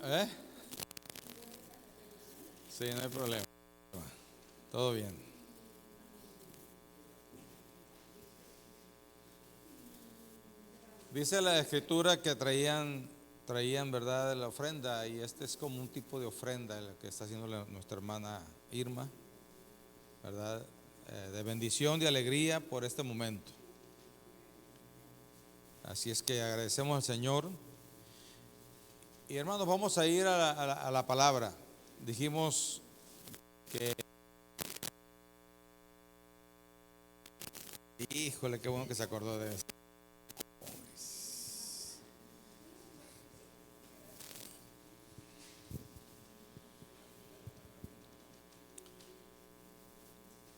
¿Eh? Sí, no hay problema. Todo bien. Dice la escritura que traían, ¿verdad?, la ofrenda, y este es como un tipo de ofrenda el que está haciendo nuestra hermana Irma, ¿verdad? De bendición, de alegría por este momento. Así es que agradecemos al Señor. Y hermanos, vamos a ir a la palabra. Dijimos que, híjole, qué bueno que se acordó de eso.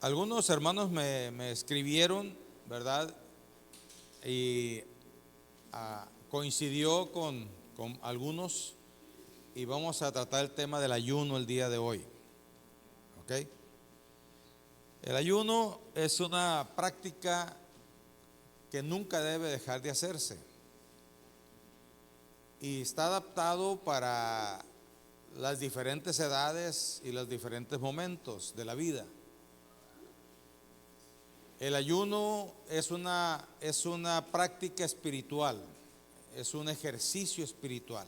Algunos hermanos me escribieron, ¿verdad? Y coincidió con algunos, y vamos a tratar el tema del ayuno el día de hoy. ¿Ok? El ayuno es una práctica que nunca debe dejar de hacerse y está adaptado para las diferentes edades y los diferentes momentos de la vida. El ayuno es una práctica espiritual, es un ejercicio espiritual,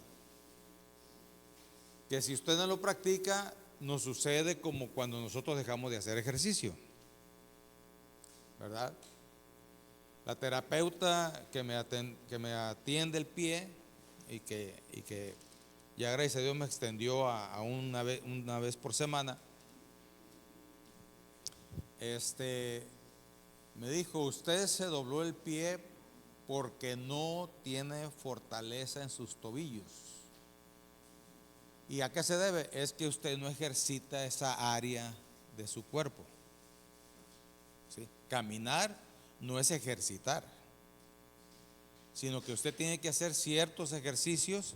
que si usted no lo practica, nos sucede como cuando nosotros dejamos de hacer ejercicio, ¿verdad? La terapeuta que me atiende el pie y que ya gracias a Dios me extendió a una vez por semana, me dijo: usted se dobló el pie porque no tiene fortaleza en sus tobillos. ¿Y a qué se debe? Es que usted no ejercita esa área de su cuerpo, ¿sí? Caminar no es ejercitar, sino que usted tiene que hacer ciertos ejercicios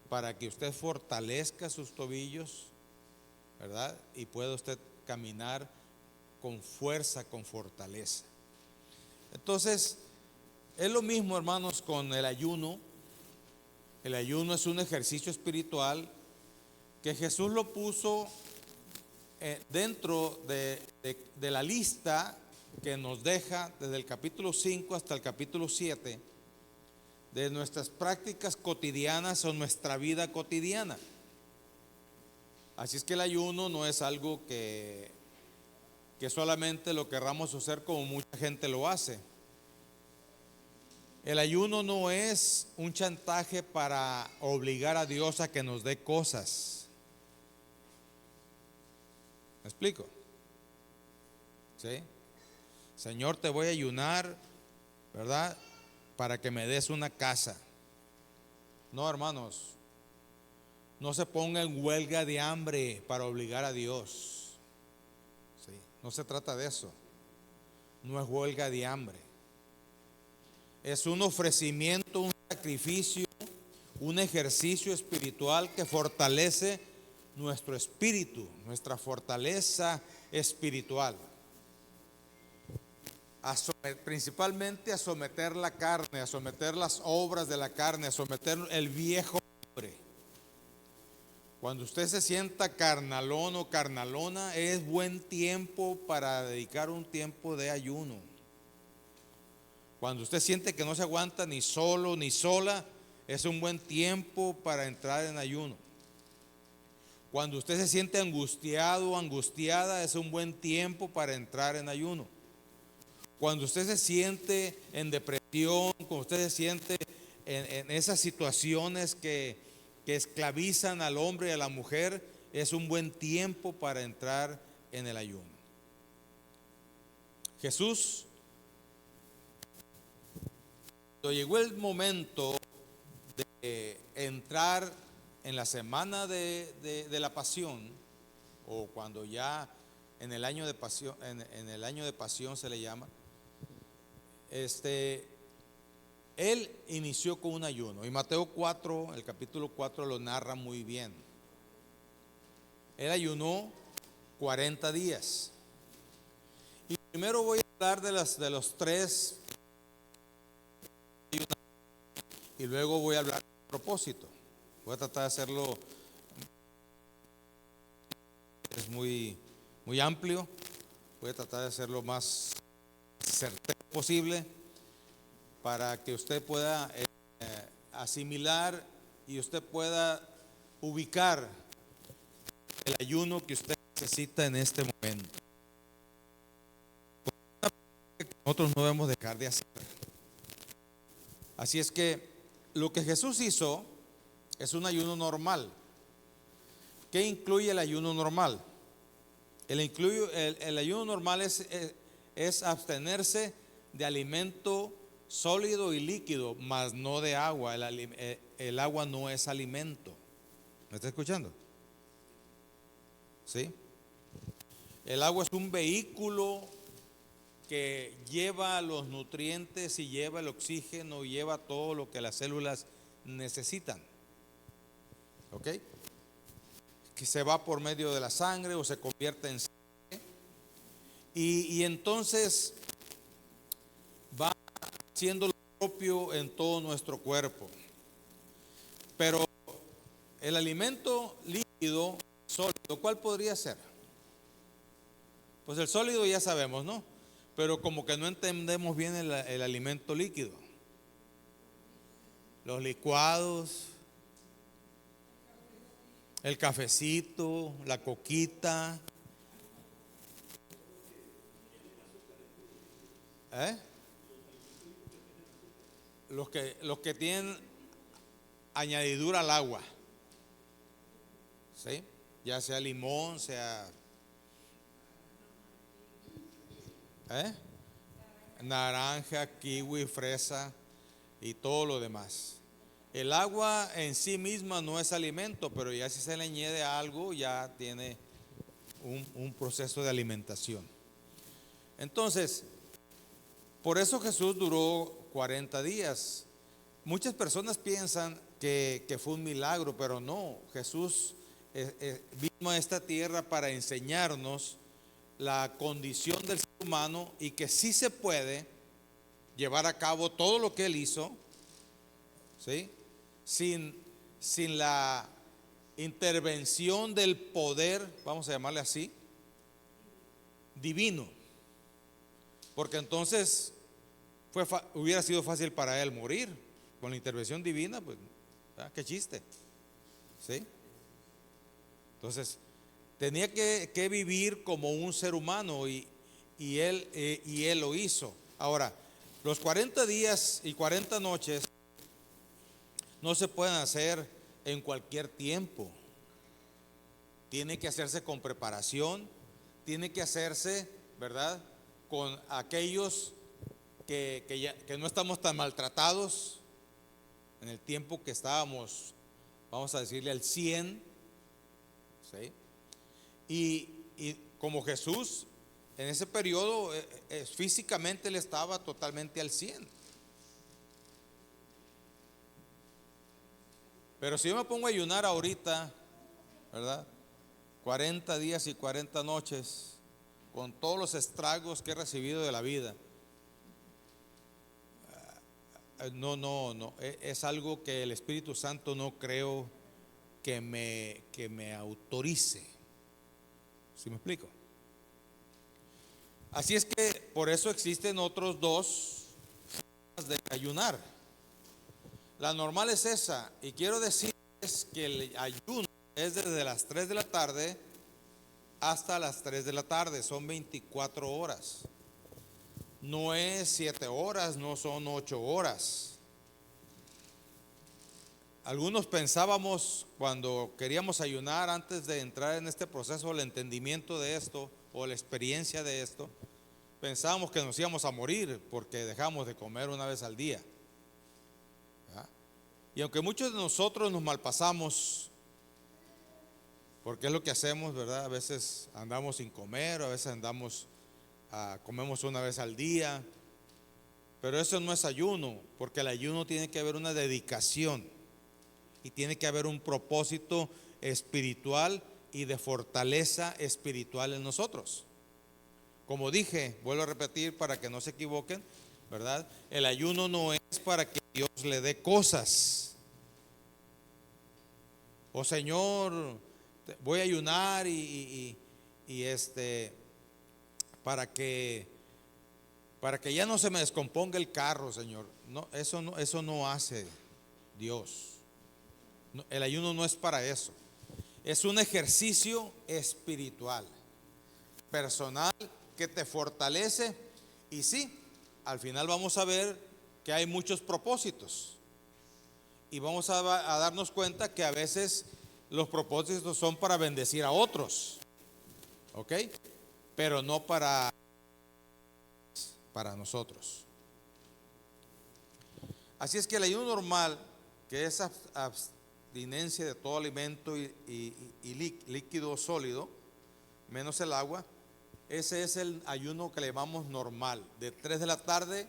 para que usted fortalezca sus tobillos, ¿verdad? Y pueda usted caminar con fuerza, con fortaleza. Entonces, es lo mismo, hermanos, con el ayuno. El ayuno es un ejercicio espiritual que Jesús lo puso dentro de la lista que nos deja desde el capítulo 5 hasta el capítulo 7 de nuestras prácticas cotidianas o nuestra vida cotidiana. Así es que el ayuno no es algo que solamente lo querramos hacer como mucha gente lo hace. El ayuno no es un chantaje para obligar a Dios a que nos dé cosas. ¿Me explico? ¿Sí? Señor, te voy a ayunar, ¿verdad?, para que me des una casa. No, hermanos, no se ponga en huelga de hambre para obligar a Dios. ¿Sí? No se trata de eso. No es huelga de hambre. Es un ofrecimiento, un sacrificio, un ejercicio espiritual que fortalece nuestro espíritu, nuestra fortaleza espiritual. Principalmente a someter la carne, a someter las obras de la carne, a someter el viejo hombre. Cuando usted se sienta carnalón o carnalona, es buen tiempo para dedicar un tiempo de ayuno. Cuando usted siente que no se aguanta ni solo ni sola, es un buen tiempo para entrar en ayuno. Cuando usted se siente angustiado o angustiada, es un buen tiempo para entrar en ayuno. Cuando usted se siente en depresión, cuando usted se siente en esas situaciones que esclavizan al hombre y a la mujer, es un buen tiempo para entrar en el ayuno. Jesús, cuando llegó el momento de entrar en la semana de la pasión, o cuando ya en el año de pasión, en el año de pasión se le llama, él inició con un ayuno, y Mateo 4, el capítulo 4 lo narra muy bien. Él ayunó 40 días. Y primero voy a hablar de los tres, y luego voy a hablar del propósito. Voy a tratar de hacerlo es muy, muy amplio. Voy a tratar de hacerlo más certero posible para que usted pueda asimilar y usted pueda ubicar el ayuno que usted necesita en este momento. Nosotros no debemos dejar de hacer. Así es que lo que Jesús hizo es un ayuno normal. ¿Qué incluye el ayuno normal? El ayuno normal es abstenerse de alimento sólido y líquido, mas no de agua. El agua no es alimento. ¿Me está escuchando? ¿Sí? El agua es un vehículo que lleva los nutrientes y lleva el oxígeno y lleva todo lo que las células necesitan. ¿Ok? Que se va por medio de la sangre o se convierte en sangre. Y entonces va haciendo lo propio en todo nuestro cuerpo. Pero el alimento líquido, sólido, ¿cuál podría ser? Pues el sólido ya sabemos, ¿no? Pero como que no entendemos bien el alimento líquido. Los licuados, el cafecito, la coquita. Los que tienen añadidura al agua. ¿Sí? Ya sea limón, sea naranja, kiwi, fresa y todo lo demás. El agua en sí misma no es alimento, pero ya si se le añade algo, ya tiene un proceso de alimentación. Entonces, por eso Jesús duró 40 días. Muchas personas piensan que fue un milagro, pero no. Jesús vino a esta tierra para enseñarnos la condición del ser humano y que sí se puede llevar a cabo todo lo que Él hizo, ¿sí? Sin la intervención del poder, vamos a llamarle así, divino. Porque entonces hubiera sido fácil para Él morir. Con la intervención divina, pues, qué chiste, ¿sí? Entonces, tenía que vivir como un ser humano y él lo hizo. Ahora, los 40 días y 40 noches no se pueden hacer en cualquier tiempo. Tiene que hacerse con preparación, tiene que hacerse, ¿verdad?, con aquellos que no estamos tan maltratados en el tiempo que estábamos, vamos a decirle, al 100, ¿sí? Y como Jesús en ese periodo físicamente él estaba totalmente al 100. Pero si yo me pongo a ayunar ahorita, ¿verdad?, 40 días y 40 noches, con todos los estragos que he recibido de la vida, no, es algo que el Espíritu Santo no creo que me autorice. ¿Sí me explico? Así es que por eso existen otros dos formas de ayunar. La normal es esa, y quiero decirles que el ayuno es desde las 3 de la tarde hasta las 3 de la tarde, son 24 horas. No es 7 horas, no son 8 horas. Algunos pensábamos cuando queríamos ayunar, antes de entrar en este proceso, el entendimiento de esto o la experiencia de esto, pensábamos que nos íbamos a morir porque dejamos de comer una vez al día. ¿Verdad? Y aunque muchos de nosotros nos malpasamos, porque es lo que hacemos, ¿verdad? A veces andamos sin comer, a veces comemos una vez al día, pero eso no es ayuno, porque el ayuno tiene que haber una dedicación y tiene que haber un propósito espiritual y de fortaleza espiritual en nosotros. Como dije, vuelvo a repetir para que no se equivoquen, ¿verdad? El ayuno no es para que Dios le dé cosas. Oh Señor, voy a ayunar y y para que ya no se me descomponga el carro, Señor. No, eso no hace Dios. No, el ayuno no es para eso. Es un ejercicio espiritual, personal, que te fortalece. Y sí, al final vamos a ver que hay muchos propósitos. Y vamos a darnos cuenta que a veces los propósitos son para bendecir a otros, ¿ok? Pero no para nosotros. Así es que el ayuno normal, que es abstinencia de todo alimento y líquido sólido, menos el agua, ese es el ayuno que le llamamos normal, de 3 de la tarde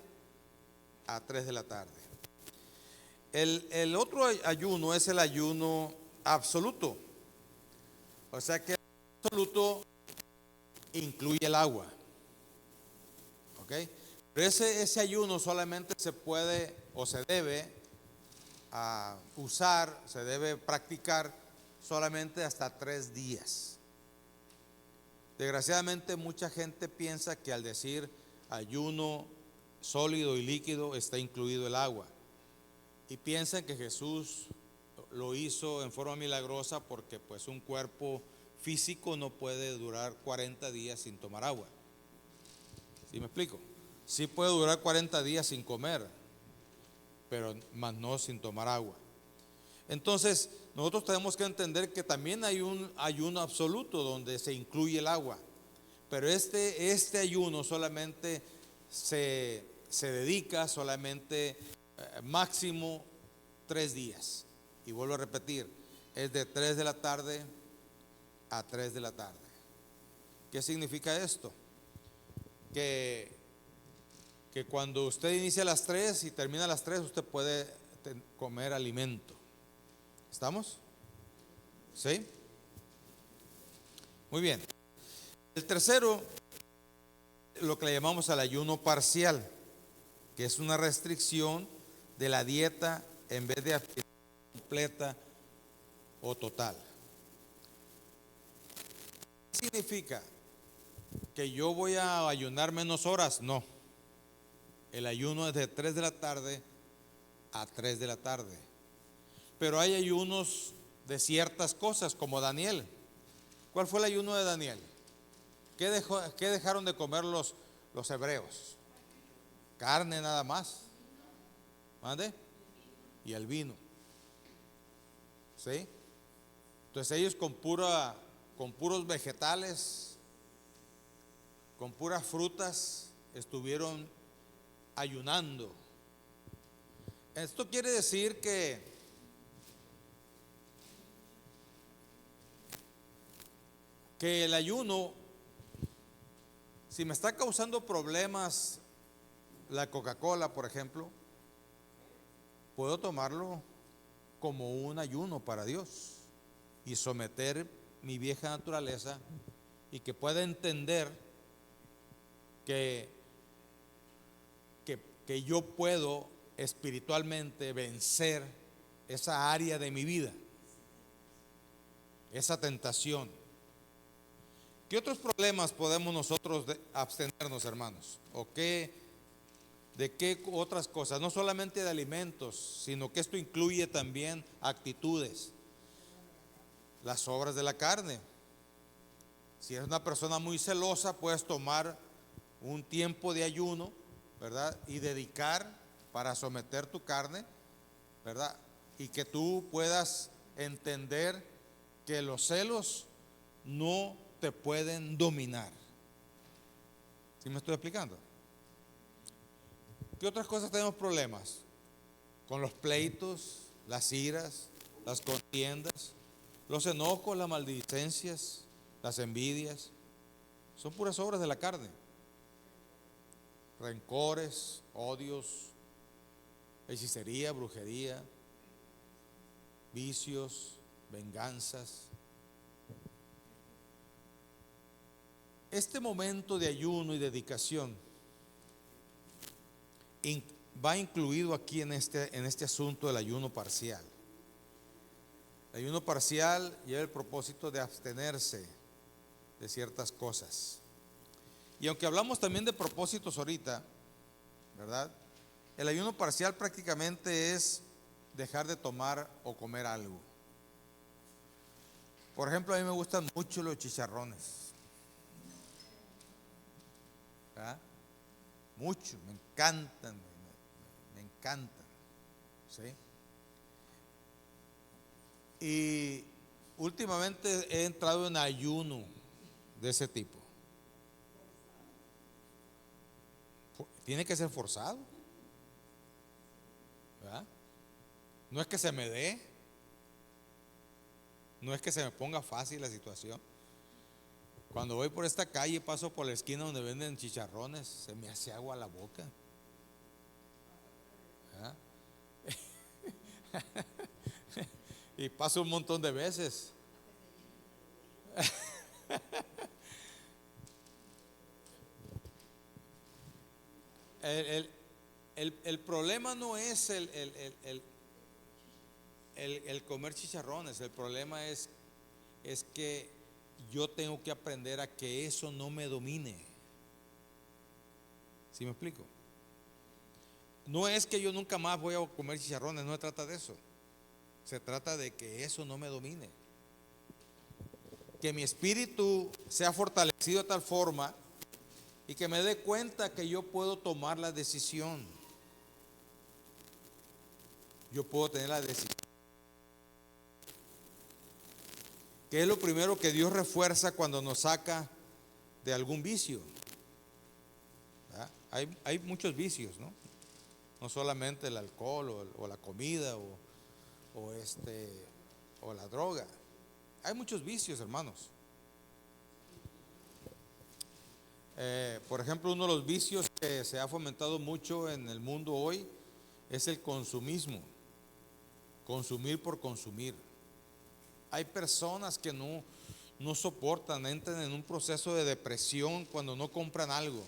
a 3 de la tarde. El otro ayuno es el ayuno absoluto. O sea que el absoluto incluye el agua. ¿Ok? Pero ese ayuno solamente se puede o se debe usar, se debe practicar solamente hasta 3 días. Desgraciadamente mucha gente piensa que al decir ayuno sólido y líquido está incluido el agua. Y piensan que Jesús lo hizo en forma milagrosa porque pues un cuerpo físico no puede durar 40 días sin tomar agua. ¿Sí me explico? Sí puede durar 40 días sin comer, pero más no sin tomar agua. Entonces, nosotros tenemos que entender que también hay un ayuno absoluto donde se incluye el agua. Pero este ayuno solamente se dedica solamente máximo 3 días. Y vuelvo a repetir, es de 3 de la tarde a 3 de la tarde. ¿Qué significa esto? Que cuando usted inicia a las 3 y termina a las 3, usted puede comer alimento. ¿Estamos? ¿Sí? Muy bien. El tercero, lo que le llamamos al ayuno parcial, que es una restricción de la dieta en vez de abstinencia completa o total. ¿Qué significa? ¿Que yo voy a ayunar menos horas? No. El ayuno es de 3 de la tarde a 3 de la tarde. Pero hay ayunos de ciertas cosas, como Daniel. ¿Cuál fue el ayuno de Daniel? ¿Qué dejaron de comer los hebreos? Carne nada más. ¿Mande? Y el vino. ¿Sí? Entonces ellos con puros vegetales, con puras frutas, estuvieron ayunando. Esto quiere decir que el ayuno, si me está causando problemas la Coca-Cola, por ejemplo, puedo tomarlo como un ayuno para Dios y someter mi vieja naturaleza y que pueda entender que yo puedo espiritualmente vencer esa área de mi vida, esa tentación. ¿Qué otros problemas podemos nosotros abstenernos, hermanos? ¿O de qué otras cosas? No solamente de alimentos, sino que esto incluye también actitudes, las obras de la carne. Si eres una persona muy celosa, puedes tomar un tiempo de ayuno, ¿verdad? Y dedicar para someter tu carne, ¿verdad? Y que tú puedas entender que los celos no te pueden dominar. ¿Sí me estoy explicando? ¿Qué otras cosas tenemos problemas? Con los pleitos, las iras, las contiendas, los enojos, las maldicencias, las envidias. Son puras obras de la carne. Rencores, odios, hechicería, brujería, vicios, venganzas. Este momento de ayuno y dedicación va incluido aquí en este asunto del ayuno parcial. El ayuno parcial lleva el propósito de abstenerse de ciertas cosas. Y aunque hablamos también de propósitos ahorita, ¿verdad? El ayuno parcial prácticamente es dejar de tomar o comer algo. Por ejemplo, a mí me gustan mucho los chicharrones, ¿verdad? Mucho, me encantan, me encantan, ¿sí? Y últimamente he entrado en ayuno de ese tipo. Tiene que ser forzado, ¿verdad? No es que se me dé, no es que se me ponga fácil la situación. Cuando voy por esta calle, paso por la esquina donde venden chicharrones, se me hace agua la boca, ¿verdad? Y paso un montón de veces. El problema no es el comer chicharrones, el problema es que yo tengo que aprender a que eso no me domine. ¿Sí me explico? No es que yo nunca más voy a comer chicharrones, no se trata de eso. Se trata de que eso no me domine. Que mi espíritu sea fortalecido de tal forma y que me dé cuenta que yo puedo tomar la decisión. Yo puedo tener la decisión. Que es lo primero que Dios refuerza cuando nos saca de algún vicio. ¿Verdad? Hay muchos vicios, ¿no? No solamente el alcohol o la comida o la droga. Hay muchos vicios, hermanos. Por ejemplo, uno de los vicios que se ha fomentado mucho en el mundo hoy es el consumismo. Consumir por consumir. Hay personas que no soportan, entran en un proceso de depresión cuando no compran algo.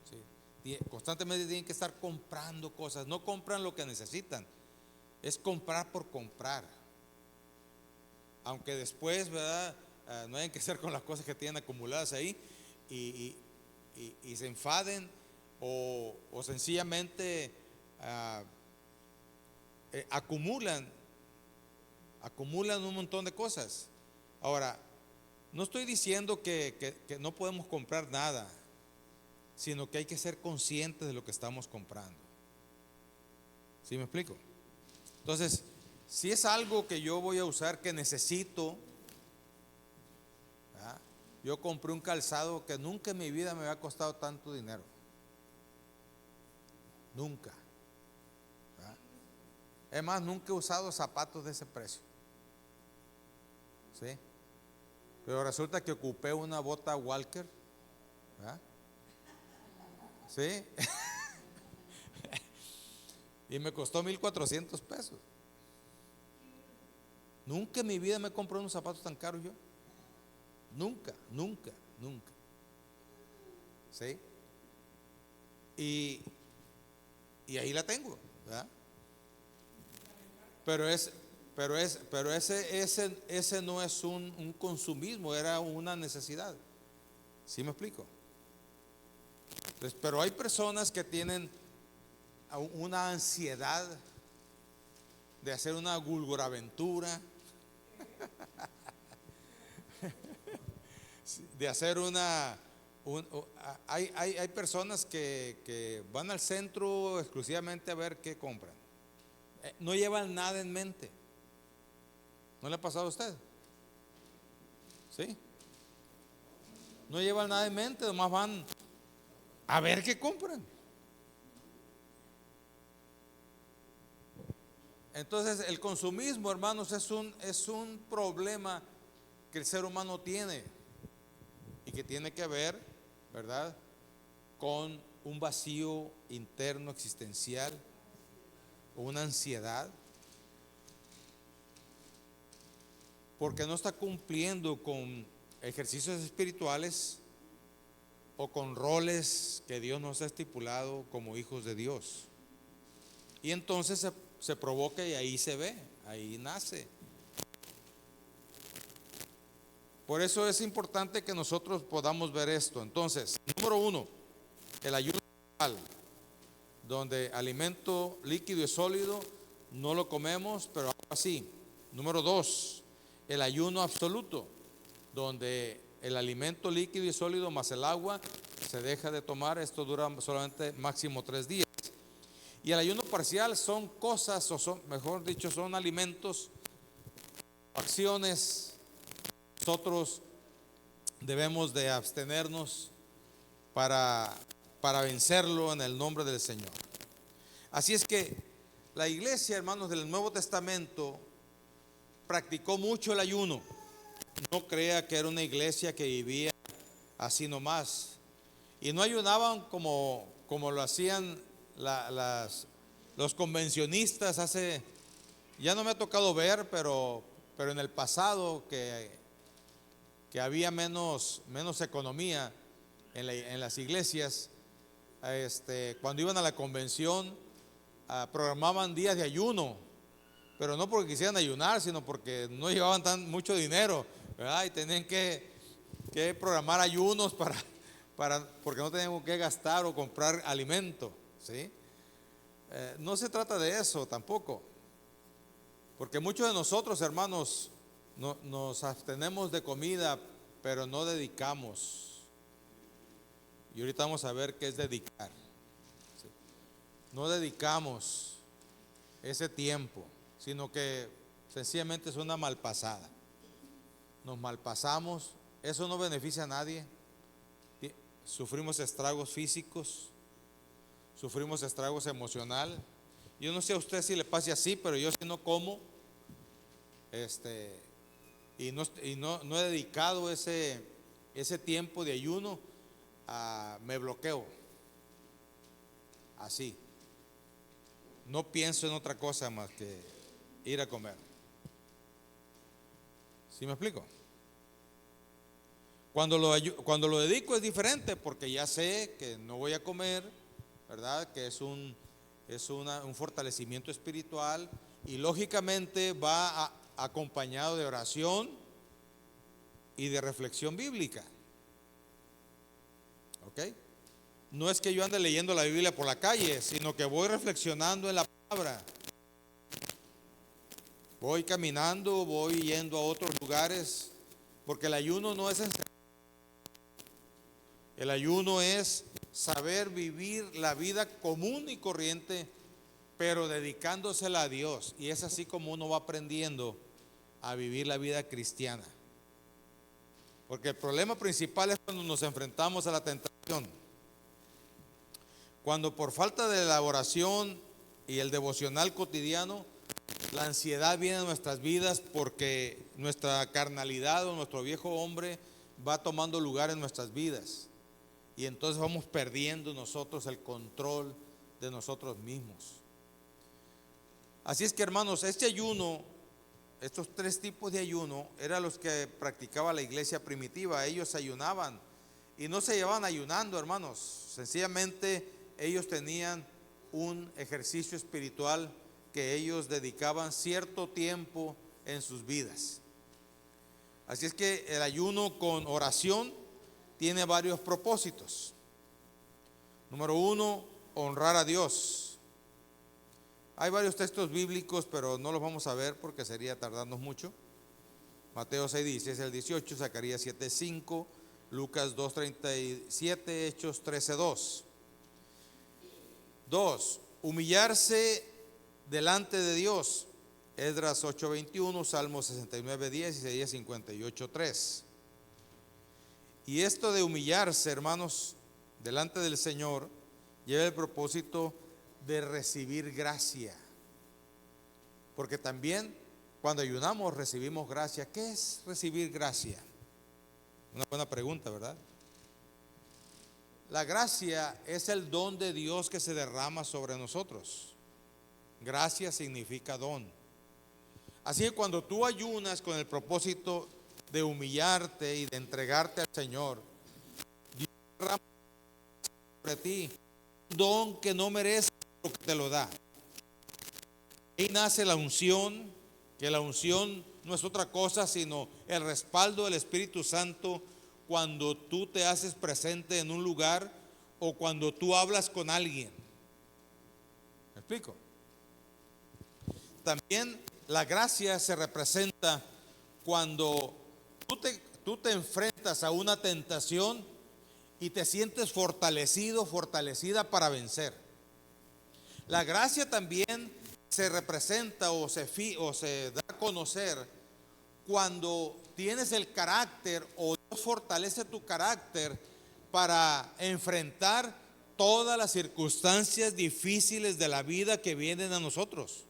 ¿Sí? Constantemente tienen que estar comprando cosas. No compran lo que necesitan, es comprar por comprar. Aunque después, ¿verdad? No hayan que hacer con las cosas que tienen acumuladas ahí y se enfaden o sencillamente acumulan un montón de cosas. Ahora, no estoy diciendo que no podemos comprar nada, sino que hay que ser conscientes de lo que estamos comprando. ¿Sí me explico? Entonces, si es algo que yo voy a usar, que necesito, ¿verdad? Yo compré un calzado que nunca en mi vida me había costado tanto dinero. Nunca. ¿Verdad? Es más, nunca he usado zapatos de ese precio. ¿Sí? Pero resulta que ocupé una bota Walker, ¿verdad? ¿Sí? Y me costó 1,400 pesos. Nunca en mi vida me compré unos zapatos tan caros yo. Nunca. ¿Sí? Y ahí la tengo, ¿verdad? Pero ese no es un consumismo, era una necesidad. ¿Sí me explico? Entonces, pero hay personas que tienen una ansiedad de hacer una gulgoraventura, de hacer hay personas que van al centro exclusivamente a ver qué compran. No llevan nada en mente. ¿No le ha pasado a usted? ¿Sí? No llevan nada en mente, nomás van a ver qué compran. Entonces el consumismo, hermanos, es un problema que el ser humano tiene y que tiene que ver, ¿verdad?, con un vacío interno existencial, una ansiedad, porque no está cumpliendo con ejercicios espirituales o con roles que Dios nos ha estipulado como hijos de Dios. Y entonces se provoca y ahí se ve, ahí nace. Por eso es importante que nosotros podamos ver esto. Entonces, número 1, el ayuno normal, donde alimento líquido y sólido no lo comemos, pero algo así. Número 2, el ayuno absoluto, donde el alimento líquido y sólido más el agua se deja de tomar. Esto dura solamente máximo 3 días. Y el ayuno parcial son cosas, o son, mejor dicho, son alimentos, acciones. Nosotros debemos de abstenernos para vencerlo en el nombre del Señor. Así es que la iglesia, hermanos, del Nuevo Testamento practicó mucho el ayuno. No crea que era una iglesia que vivía así nomás. Y no ayunaban como lo hacían los convencionistas hace, ya no me ha tocado ver, pero en el pasado que había menos economía en las iglesias. Cuando iban a la convención, programaban días de ayuno, pero no porque quisieran ayunar, sino porque no llevaban mucho dinero, ¿verdad? Y tenían que programar ayunos porque no tenían que gastar o comprar alimento, ¿sí? No se trata de eso tampoco, porque muchos de nosotros, hermanos, nos abstenemos de comida, pero no dedicamos. Y ahorita vamos a ver qué es dedicar. ¿Sí? No dedicamos ese tiempo, sino que sencillamente es una malpasada. Nos malpasamos, eso no beneficia a nadie. Sufrimos estragos físicos, sufrimos estragos emocionales. Yo no sé a usted si le pase así, pero yo si no como, y no he dedicado ese tiempo de ayuno, me bloqueo. Así. No pienso en otra cosa más que ir a comer. ¿Sí me explico? Cuando lo dedico es diferente, porque ya sé que no voy a comer, ¿verdad? Que es un fortalecimiento espiritual, y lógicamente va acompañado de oración y de reflexión bíblica. ¿Ok? No es que yo ande leyendo la Biblia por la calle, sino que voy reflexionando en la palabra. Voy caminando, voy yendo a otros lugares, porque el ayuno no es encerrarse. El ayuno es saber vivir la vida común y corriente, pero dedicándosela a Dios. Y es así como uno va aprendiendo a vivir la vida cristiana. Porque el problema principal es cuando nos enfrentamos a la tentación. Cuando por falta de la oración y el devocional cotidiano, la ansiedad viene a nuestras vidas, porque nuestra carnalidad o nuestro viejo hombre va tomando lugar en nuestras vidas. Y entonces vamos perdiendo nosotros el control de nosotros mismos. Así es que, hermanos, este ayuno, estos 3 tipos de ayuno, eran los que practicaba la iglesia primitiva. Ellos ayunaban y no se llevaban ayunando, hermanos. Sencillamente ellos tenían un ejercicio espiritual que ellos dedicaban cierto tiempo en sus vidas. Así es que el ayuno con oración tiene varios propósitos. Número 1, honrar a Dios. Hay varios textos bíblicos, pero no los vamos a ver porque sería tardarnos mucho. Mateo 6:16 al 18, Zacarías 7:5, Lucas 2:37, Hechos 13:2. 2, humillarse delante de Dios. Esdras 8:21, Salmos 69:10, Isaías 58:3. Y esto de humillarse, hermanos, delante del Señor, lleva el propósito de recibir gracia. Porque también cuando ayunamos recibimos gracia. ¿Qué es recibir gracia? Una buena pregunta, ¿verdad? La gracia es el don de Dios que se derrama sobre nosotros. Gracia significa don. Así que cuando tú ayunas con el propósito de humillarte y de entregarte al Señor, Dios derrama sobre ti un don que no mereces, lo que te lo da. Ahí nace la unción, que la unción no es otra cosa sino el respaldo del Espíritu Santo cuando tú te haces presente en un lugar o cuando tú hablas con alguien. ¿Me explico? También la gracia se representa cuando tú te enfrentas a una tentación y te sientes fortalecido, fortalecida para vencer. La gracia también se representa o se da a conocer cuando tienes el carácter o Dios fortalece tu carácter para enfrentar todas las circunstancias difíciles de la vida que vienen a nosotros.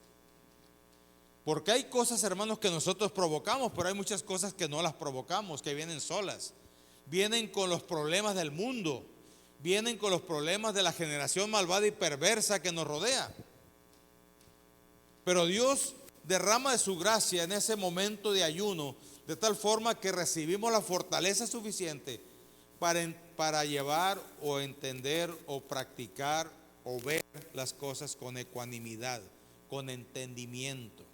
Porque hay cosas, hermanos, que nosotros provocamos, pero hay muchas cosas que no las provocamos, que vienen solas. Vienen con los problemas del mundo, vienen con los problemas de la generación malvada y perversa que nos rodea. Pero Dios derrama de su gracia en ese momento de ayuno, de tal forma que recibimos la fortaleza suficiente para llevar o entender o practicar o ver las cosas con ecuanimidad, con entendimiento.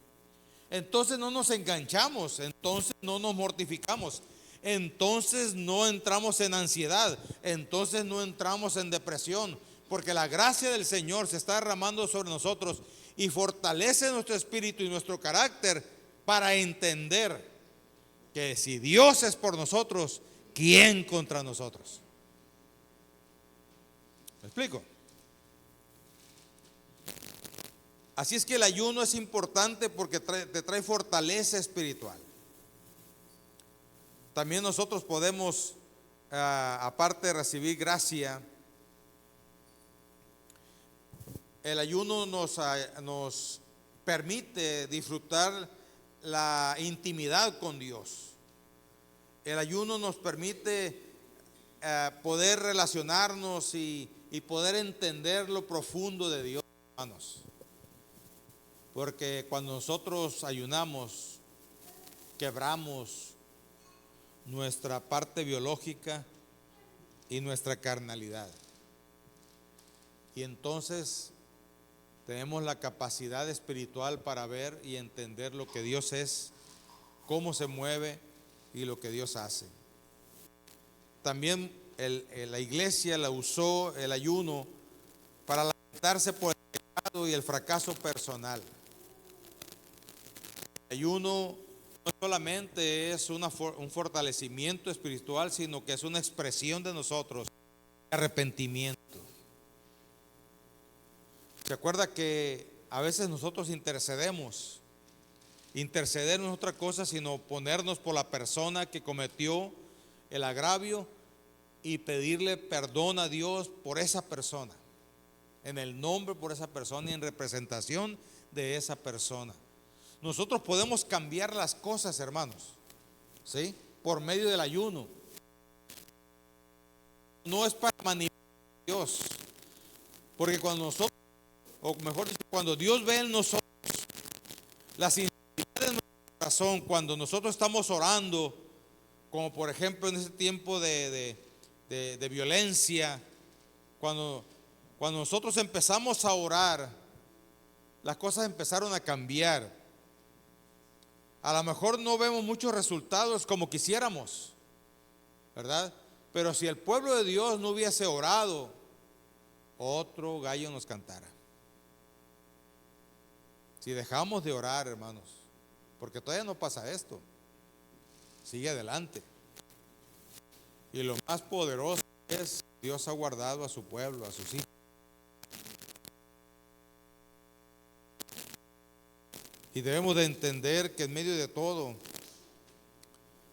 Entonces no nos enganchamos, entonces no nos mortificamos, entonces no entramos en ansiedad, entonces no entramos en depresión, porque la gracia del Señor se está derramando sobre nosotros y fortalece nuestro espíritu y nuestro carácter para entender que si Dios es por nosotros, ¿quién contra nosotros? ¿Me explico? Así es que el ayuno es importante porque te trae fortaleza espiritual. También nosotros podemos, aparte de recibir gracia, el ayuno nos permite disfrutar la intimidad con Dios. El ayuno nos permite poder relacionarnos y poder entender lo profundo de Dios, hermanos. Porque cuando nosotros ayunamos, quebramos nuestra parte biológica y nuestra carnalidad. Y entonces tenemos la capacidad espiritual para ver y entender lo que Dios es, cómo se mueve y lo que Dios hace. También la iglesia la usó el ayuno para lamentarse por el pecado y el fracaso personal. El ayuno no solamente es un fortalecimiento espiritual, sino que es una expresión de nosotros de arrepentimiento. ¿Se acuerda que a veces nosotros intercedemos? Interceder no es otra cosa sino ponernos por la persona que cometió el agravio y pedirle perdón a Dios por esa persona, en el nombre por esa persona y en representación de esa persona. Nosotros podemos cambiar las cosas, hermanos, ¿sí? Por medio del ayuno. No es para manipular a Dios, porque cuando nosotros, o mejor dicho, cuando Dios ve en nosotros la sinceridad de nuestro corazón, cuando nosotros estamos orando, como por ejemplo en ese tiempo de violencia, cuando nosotros empezamos a orar, las cosas empezaron a cambiar. A lo mejor no vemos muchos resultados como quisiéramos, ¿verdad? Pero si el pueblo de Dios no hubiese orado, otro gallo nos cantara. Si dejamos de orar, hermanos, porque todavía no pasa esto, sigue adelante. Y lo más poderoso es, Dios ha guardado a su pueblo, a sus hijos. Y debemos de entender que en medio de todo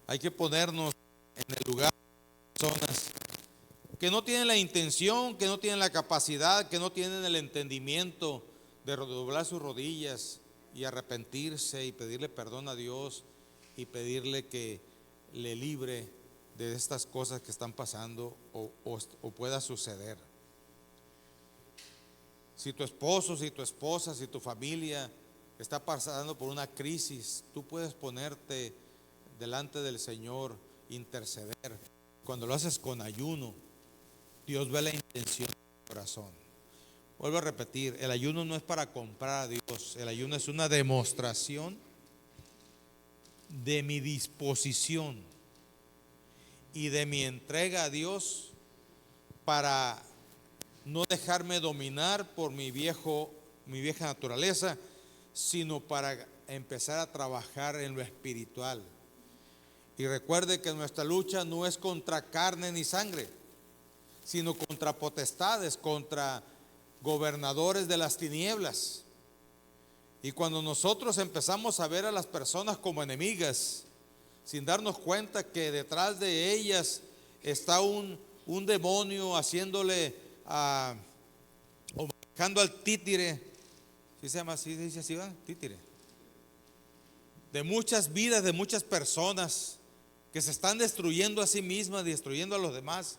hay que ponernos en el lugar de personas que no tienen la intención, que no tienen la capacidad, que no tienen el entendimiento de doblar sus rodillas y arrepentirse y pedirle perdón a Dios y pedirle que le libre de estas cosas que están pasando o pueda suceder. Si tu esposo, si tu esposa, si tu familia está pasando por una crisis, tú puedes ponerte delante del Señor, interceder. Cuando lo haces con ayuno, Dios ve la intención del corazón. Vuelvo a repetir, el ayuno no es para comprar a Dios, el ayuno es una demostración de mi disposición y de mi entrega a Dios para no dejarme dominar por mi vieja naturaleza, sino para empezar a trabajar en lo espiritual. Y recuerde que nuestra lucha no es contra carne ni sangre, sino contra potestades, contra gobernadores de las tinieblas. Y cuando nosotros empezamos a ver a las personas como enemigas, sin darnos cuenta que detrás de ellas está un demonio haciéndole o manejando al títere, ¿sí se llama así? ¿Dice así, va? Títere. De muchas vidas, de muchas personas que se están destruyendo a sí mismas, destruyendo a los demás.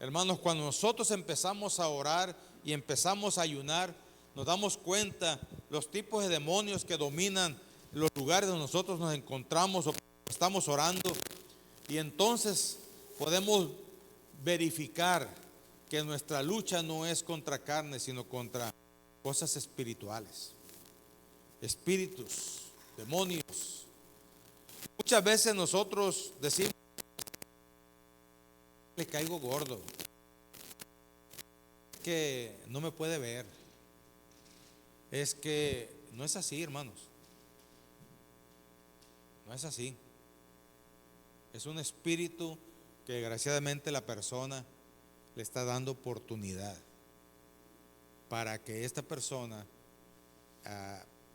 Hermanos, cuando nosotros empezamos a orar y empezamos a ayunar, nos damos cuenta los tipos de demonios que dominan los lugares donde nosotros nos encontramos o estamos orando, y entonces podemos verificar que nuestra lucha no es contra carne, sino contra cosas espirituales, espíritus, demonios. Muchas veces nosotros decimos: le caigo gordo, es que no me puede ver. Es que no es así, hermanos. No es así. Es un espíritu que desgraciadamente la persona le está dando oportunidad para que esta persona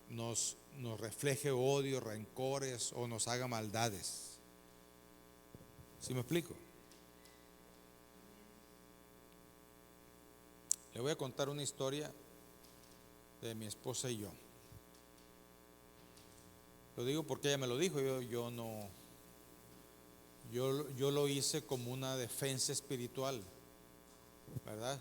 nos refleje odio, rencores o nos haga maldades. ¿Sí me explico? Le voy a contar una historia de mi esposa y yo. Lo digo porque ella me lo dijo. Yo lo hice como una defensa espiritual, ¿verdad?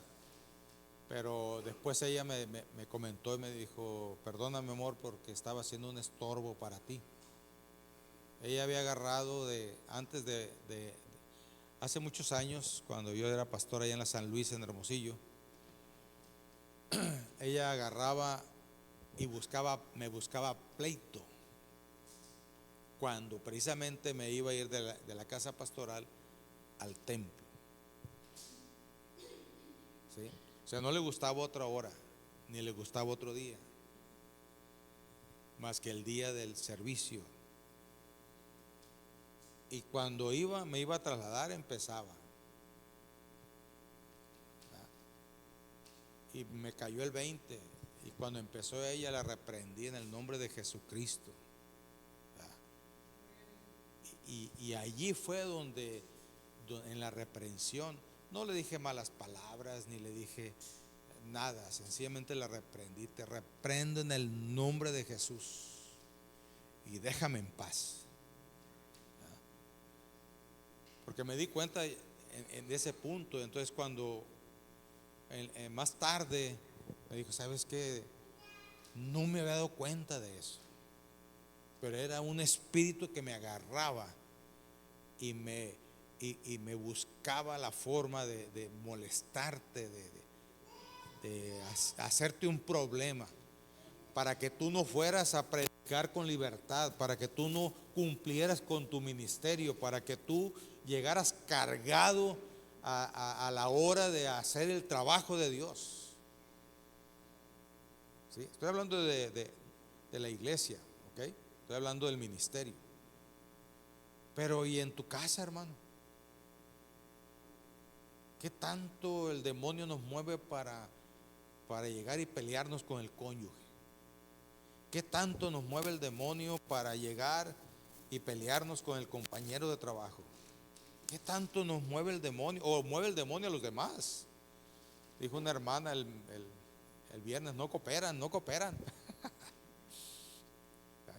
Pero después ella me comentó y me dijo: perdóname, amor, porque estaba haciendo un estorbo para ti. Ella había agarrado hace muchos años, cuando yo era pastor allá en la San Luis, en Hermosillo, ella agarraba y me buscaba pleito cuando precisamente me iba a ir de la casa pastoral al templo. ¿Sí? O sea, no le gustaba otra hora, ni le gustaba otro día, más que el día del servicio. Y cuando me iba a trasladar, empezaba. Y me cayó el 20. Y cuando empezó ella, la reprendí en el nombre de Jesucristo. Y allí fue donde en la reprensión, no le dije malas palabras, ni le dije nada, sencillamente la reprendí. Te reprendo en el nombre de Jesús y déjame en paz. Porque me di cuenta en ese punto. Entonces cuando más tarde me dijo: ¿sabes qué? No me había dado cuenta de eso, pero era un espíritu que me agarraba y me buscaba la forma de molestarte, de hacerte un problema, para que tú no fueras a predicar con libertad, para que tú no cumplieras con tu ministerio, para que tú llegaras cargado a la hora de hacer el trabajo de Dios. ¿Sí? Estoy hablando de la iglesia, ¿ok? Estoy hablando del ministerio. Pero ¿y en tu casa, hermano? ¿Qué tanto el demonio nos mueve para llegar y pelearnos con el cónyuge? ¿Qué tanto nos mueve el demonio para llegar y pelearnos con el compañero de trabajo? ¿Qué tanto nos mueve el demonio, o mueve el demonio a los demás? Dijo una hermana el viernes: no cooperan.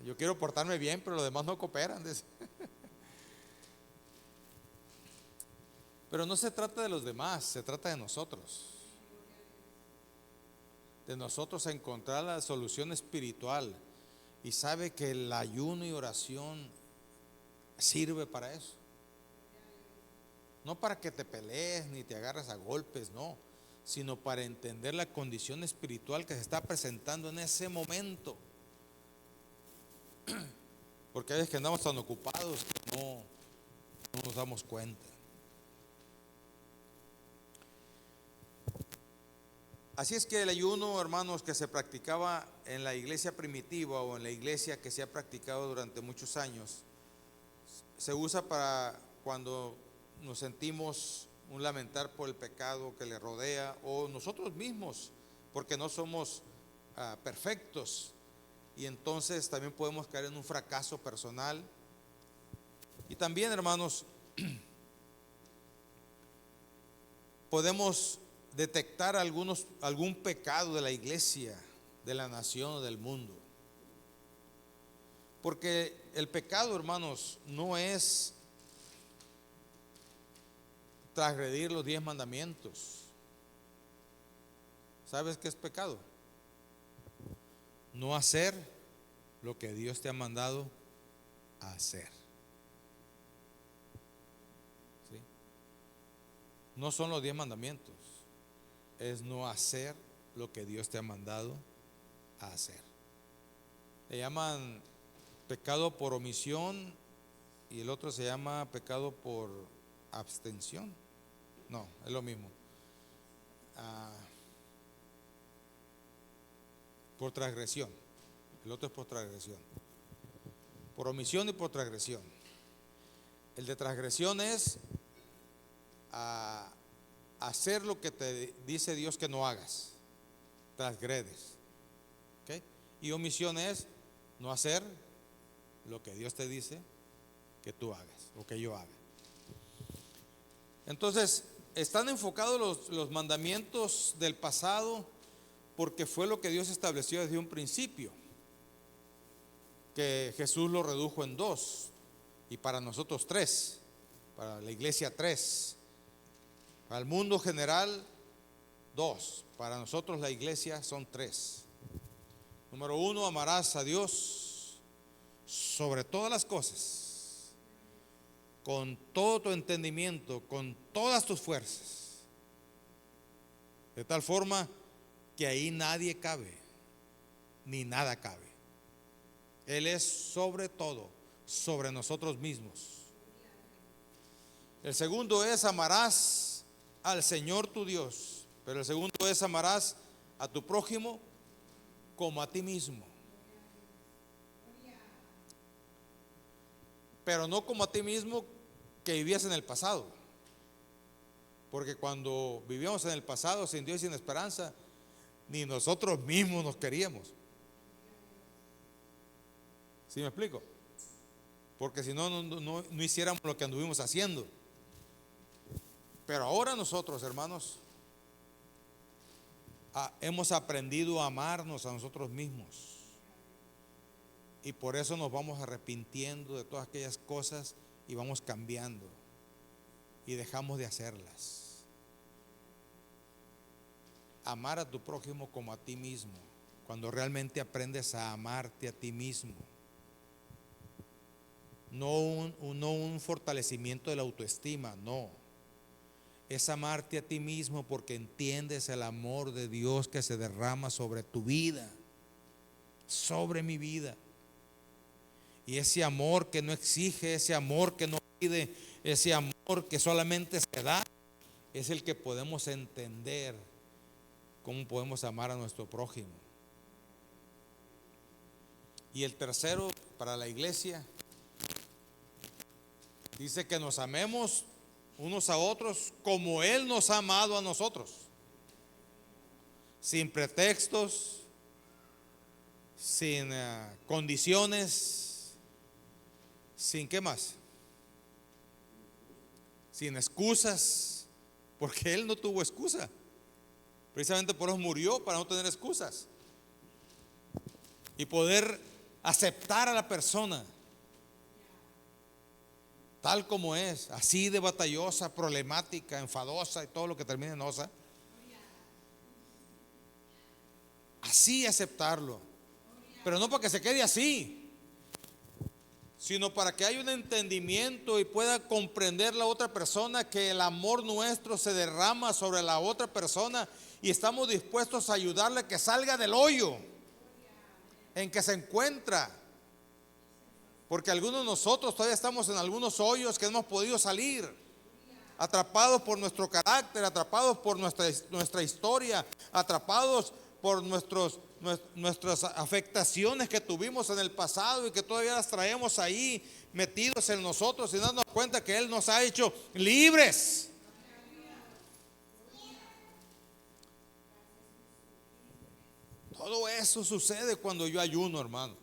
Yo quiero portarme bien, pero los demás no cooperan. Pero no se trata de los demás, se trata de nosotros. De nosotros encontrar la solución espiritual. Y sabe que el ayuno y oración sirve para eso. No para que te pelees ni te agarres a golpes, no, sino para entender la condición espiritual que se está presentando en ese momento. Porque hay veces que andamos tan ocupados que no nos damos cuenta. Así es que el ayuno, hermanos, que se practicaba en la iglesia primitiva o en la iglesia que se ha practicado durante muchos años, se usa para cuando nos sentimos un lamentar por el pecado que le rodea, o nosotros mismos, porque no somos perfectos, y entonces también podemos caer en un fracaso personal. Y también, hermanos, podemos detectar algún pecado de la iglesia, de la nación o del mundo. Porque el pecado, hermanos, no es transgredir los 10 mandamientos. ¿Sabes qué es pecado? No hacer lo que Dios te ha mandado a hacer. ¿Sí? No son los 10 mandamientos, es no hacer lo que Dios te ha mandado a hacer. Le llaman pecado por omisión y el otro se llama pecado por abstención. No, es lo mismo. Por transgresión. El otro es por transgresión. Por omisión y por transgresión. El de transgresión es hacer lo que te dice Dios que no hagas. Transgredes. ¿Okay? Y omisión es no hacer lo que Dios te dice que tú hagas o que yo haga. Entonces, están enfocados los mandamientos del pasado porque fue lo que Dios estableció desde un principio, que Jesús lo redujo en 2 y para nosotros 3, para la iglesia 3, para el mundo general 2, para nosotros la iglesia son 3. Número 1, amarás a Dios sobre todas las cosas, con todo tu entendimiento, con todas tus fuerzas, de tal forma que ahí nadie cabe, ni nada cabe. Él es sobre todo, sobre nosotros mismos. El segundo es amarás al Señor tu Dios, pero el segundo es amarás a tu prójimo como a ti mismo. Pero no como a ti mismo que vivías en el pasado, porque cuando vivíamos en el pasado sin Dios y sin esperanza, ni nosotros mismos nos queríamos. ¿Sí me explico? Porque si no hiciéramos lo que anduvimos haciendo. Pero ahora nosotros, hermanos, hemos aprendido a amarnos a nosotros mismos. Y por eso nos vamos arrepintiendo de todas aquellas cosas y vamos cambiando y dejamos de hacerlas. Amar a tu prójimo como a ti mismo, cuando realmente aprendes a amarte a ti mismo. No un fortalecimiento de la autoestima, no. Es amarte a ti mismo porque entiendes el amor de Dios que se derrama sobre tu vida, sobre mi vida. Y ese amor que no exige, ese amor que no pide, ese amor que solamente se da, es el que podemos entender cómo podemos amar a nuestro prójimo. Y el tercero, para la iglesia, dice que nos amemos unos a otros como Él nos ha amado a nosotros, sin pretextos, sin condiciones, sin ¿qué más? Sin excusas, porque Él no tuvo excusa. Precisamente por eso murió, para no tener excusas y poder aceptar a la persona tal como es, así de batallosa, problemática, enfadosa y todo lo que termine en osa. Así aceptarlo, pero no para que se quede así, sino para que haya un entendimiento y pueda comprender la otra persona que el amor nuestro se derrama sobre la otra persona y estamos dispuestos a ayudarle a que salga del hoyo en que se encuentra, Porque algunos de nosotros todavía estamos en algunos hoyos que no hemos podido salir, atrapados por nuestro carácter, atrapados por nuestra historia, atrapados por nuestras afectaciones que tuvimos en el pasado y que todavía las traemos ahí metidos en nosotros, y darnos cuenta que Él nos ha hecho libres. Todo eso sucede cuando yo ayuno, hermano.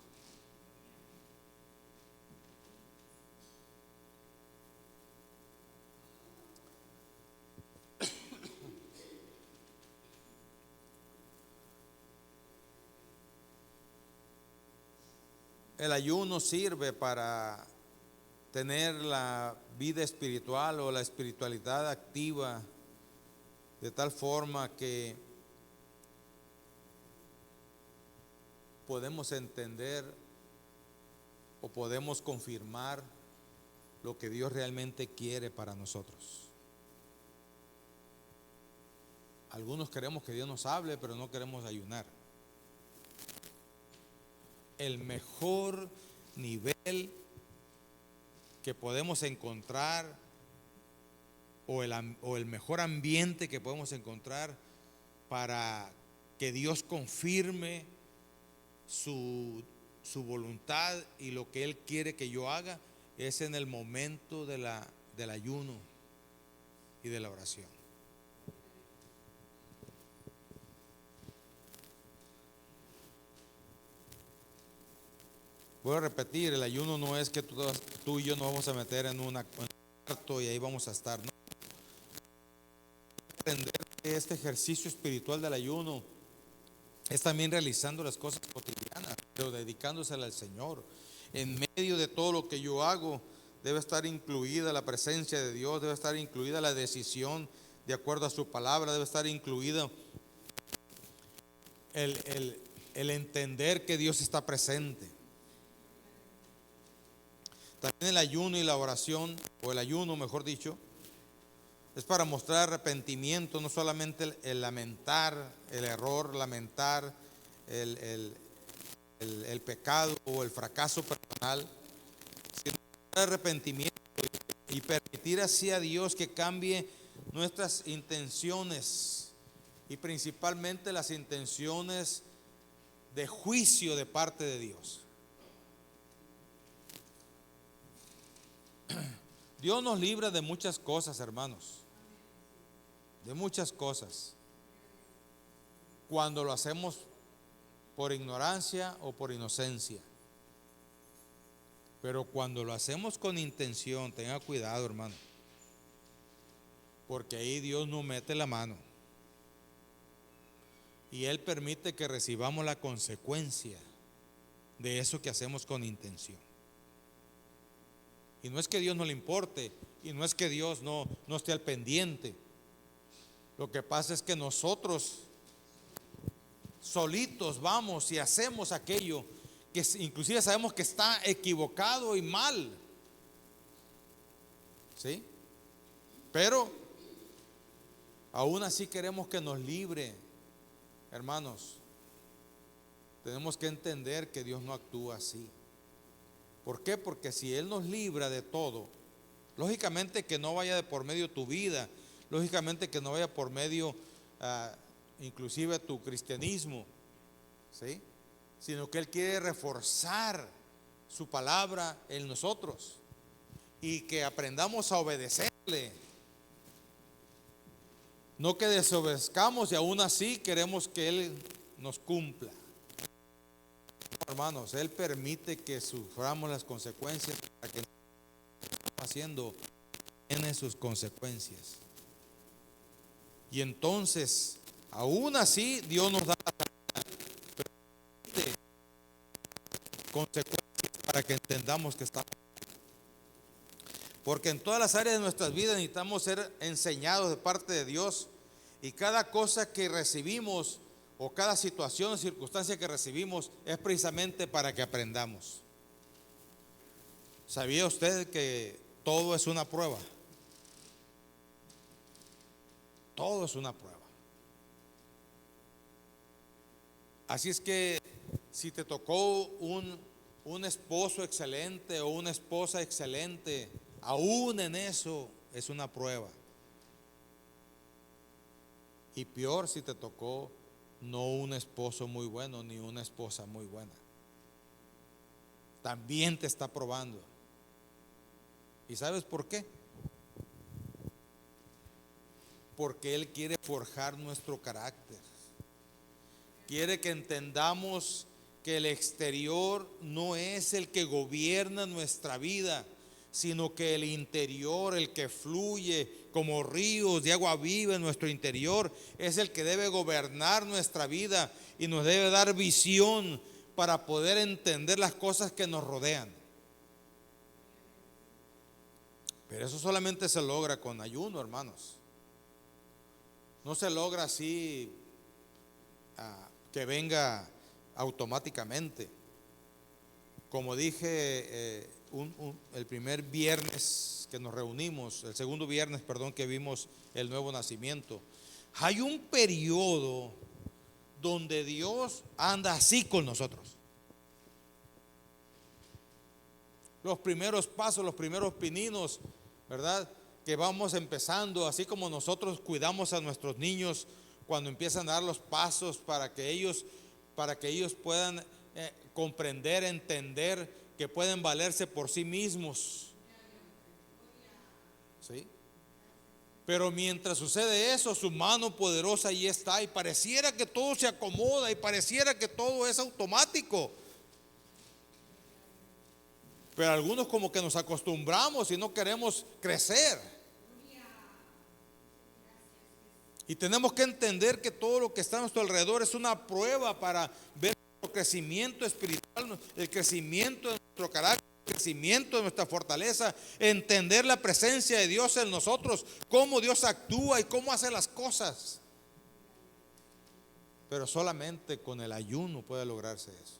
El ayuno sirve para tener la vida espiritual o la espiritualidad activa, de tal forma que podemos entender o podemos confirmar lo que Dios realmente quiere para nosotros. Algunos queremos que Dios nos hable, pero no queremos ayunar. El mejor nivel que podemos encontrar, o el mejor ambiente que podemos encontrar para que Dios confirme su voluntad y lo que Él quiere que yo haga, es en el momento del ayuno y de la oración. Voy a repetir, el ayuno no es que tú y yo nos vamos a meter en un cuarto y ahí vamos a estar, ¿no? Aprender que este ejercicio espiritual del ayuno es también realizando las cosas cotidianas, pero dedicándosela al Señor. En medio de todo lo que yo hago, debe estar incluida la presencia de Dios, debe estar incluida la decisión de acuerdo a su palabra, debe estar incluida el entender que Dios está presente. También el ayuno y la oración, o el ayuno mejor dicho, es para mostrar arrepentimiento, no solamente el lamentar el error, lamentar el pecado o el fracaso personal, sino arrepentimiento y permitir así a Dios que cambie nuestras intenciones, y principalmente las intenciones de juicio de parte de Dios. Dios nos libra de muchas cosas, hermanos, de muchas cosas, cuando lo hacemos por ignorancia o por inocencia. Pero cuando lo hacemos con intención, tenga cuidado, hermano, porque ahí Dios nos mete la mano y Él permite que recibamos la consecuencia de eso que hacemos con intención. Y no es que Dios no le importe, y no es que Dios no esté al pendiente. Lo que pasa es que nosotros solitos vamos y hacemos aquello que inclusive sabemos que está equivocado y mal, ¿sí? Pero aún así queremos que nos libre. Hermanos, tenemos que entender que Dios no actúa así. ¿Por qué? Porque si Él nos libra de todo, lógicamente que no vaya de por medio tu vida, lógicamente que no vaya por medio inclusive tu cristianismo, ¿sí? Sino que Él quiere reforzar su palabra en nosotros y que aprendamos a obedecerle. No que desobedezcamos y aún así queremos que Él nos cumpla. Hermanos, Él permite que suframos las consecuencias para que lo que estamos haciendo tiene sus consecuencias. Y entonces, aún así, Dios nos da consecuencias para que entendamos que estamos. Porque en todas las áreas de nuestras vidas necesitamos ser enseñados de parte de Dios, y cada cosa que recibimos o cada situación o circunstancia que recibimos es precisamente para que aprendamos. ¿Sabía usted que todo es una prueba? Todo es una prueba. Así es que si te tocó un esposo excelente o una esposa excelente, aún en eso es una prueba. Y peor si te tocó no un esposo muy bueno ni una esposa muy buena. También te está probando. ¿Y sabes por qué? Porque Él quiere forjar nuestro carácter. Quiere que entendamos que el exterior no es el que gobierna nuestra vida, sino que el interior, el que fluye como ríos de agua viva en nuestro interior, es el que debe gobernar nuestra vida y nos debe dar visión para poder entender las cosas que nos rodean. Pero eso solamente se logra con ayuno, hermanos. No se logra así que venga automáticamente. Como dije el primer viernes que nos reunimos, el segundo viernes, perdón, que vimos el nuevo nacimiento, hay un periodo donde Dios anda así con nosotros. Los primeros pasos, los primeros pininos, ¿verdad? Que vamos empezando, así como nosotros cuidamos a nuestros niños cuando empiezan a dar los pasos para que ellos puedan comprender, entender que pueden valerse por sí mismos. ¿Sí? Pero mientras sucede eso, su mano poderosa ahí está y pareciera que todo se acomoda y pareciera que todo es automático. Pero algunos como que nos acostumbramos y no queremos crecer. Y tenemos que entender que todo lo que está a nuestro alrededor es una prueba para ver nuestro crecimiento espiritual, el crecimiento de nuestro carácter, el crecimiento de nuestra fortaleza, entender la presencia de Dios en nosotros, cómo Dios actúa y cómo hace las cosas. Pero solamente con el ayuno puede lograrse eso.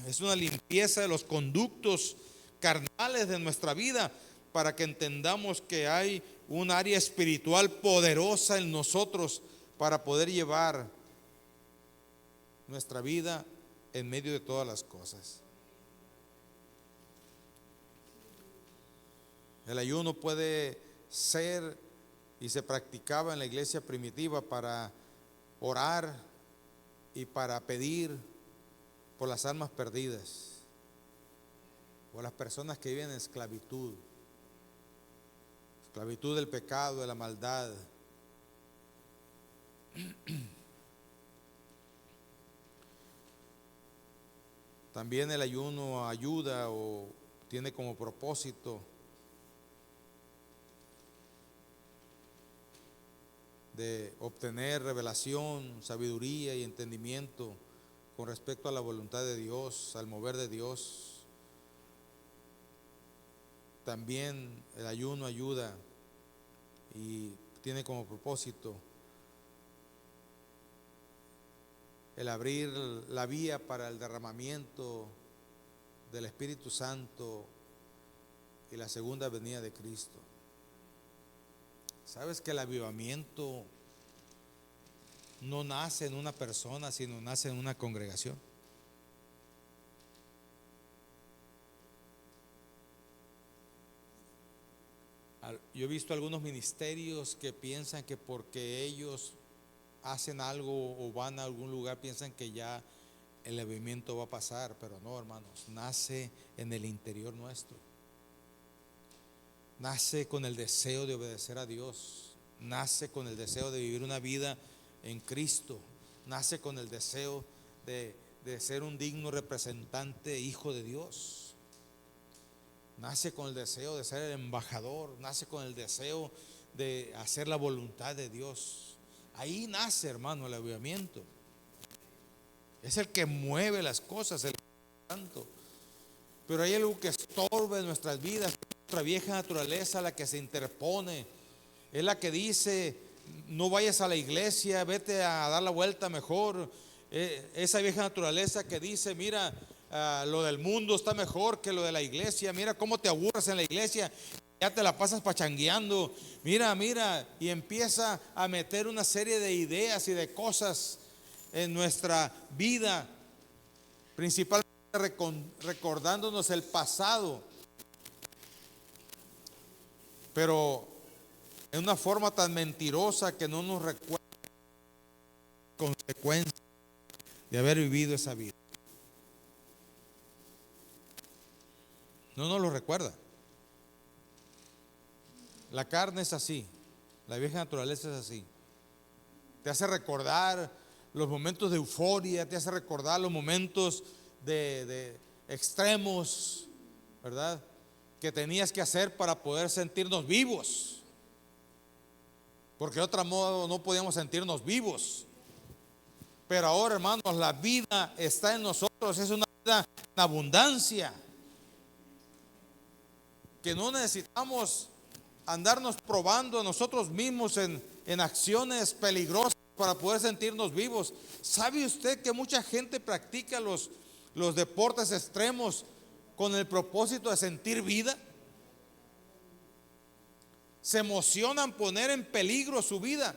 Es una limpieza de los conductos carnales de nuestra vida para que entendamos que hay un área espiritual poderosa en nosotros para poder llevar nuestra vida en medio de todas las cosas. El ayuno puede ser y se practicaba en la iglesia primitiva para orar y para pedir por las almas perdidas, por las personas que viven en esclavitud del pecado, de la maldad. También el ayuno ayuda o tiene como propósito de obtener revelación, sabiduría y entendimiento con respecto a la voluntad de Dios, al mover de Dios. También el ayuno ayuda y tiene como propósito el abrir la vía para el derramamiento del Espíritu Santo y la segunda venida de Cristo. ¿Sabes que el avivamiento no nace en una persona, sino nace en una congregación? Yo he visto algunos ministerios que piensan que porque ellos hacen algo o van a algún lugar, piensan que ya el avivamiento va a pasar, pero no, hermanos, nace en el interior nuestro. Nace con el deseo de obedecer a Dios, nace con el deseo de vivir una vida en Cristo, nace con el deseo de ser un digno representante, hijo de Dios. Nace con el deseo de ser el embajador, nace con el deseo de hacer la voluntad de Dios. Ahí nace, hermano, el avivamiento. Es el que mueve las cosas, el Santo. Pero hay algo que estorba en nuestras vidas, nuestra vieja naturaleza, la que se interpone. Es la que dice: no vayas a la iglesia, vete a dar la vuelta mejor. Esa vieja naturaleza que dice: mira, lo del mundo está mejor que lo de la iglesia. Mira cómo te aburres en la iglesia, ya te la pasas pachangueando. Mira, y empieza a meter una serie de ideas y de cosas en nuestra vida principalmente recordándonos el pasado, pero en una forma tan mentirosa que no nos recuerda las consecuencias de haber vivido esa vida. No nos lo recuerda. La carne es así, la vieja naturaleza es así. Te hace recordar los momentos de euforia, te hace recordar los momentos de extremos, ¿verdad?, que tenías que hacer para poder sentirnos vivos, porque de otro modo no podíamos sentirnos vivos. Pero ahora, hermanos, la vida está en nosotros, es una vida en abundancia, que no necesitamos andarnos probando a nosotros mismos en acciones peligrosas para poder sentirnos vivos. ¿Sabe usted que mucha gente practica los deportes extremos con el propósito de sentir vida? Se emocionan poner en peligro su vida.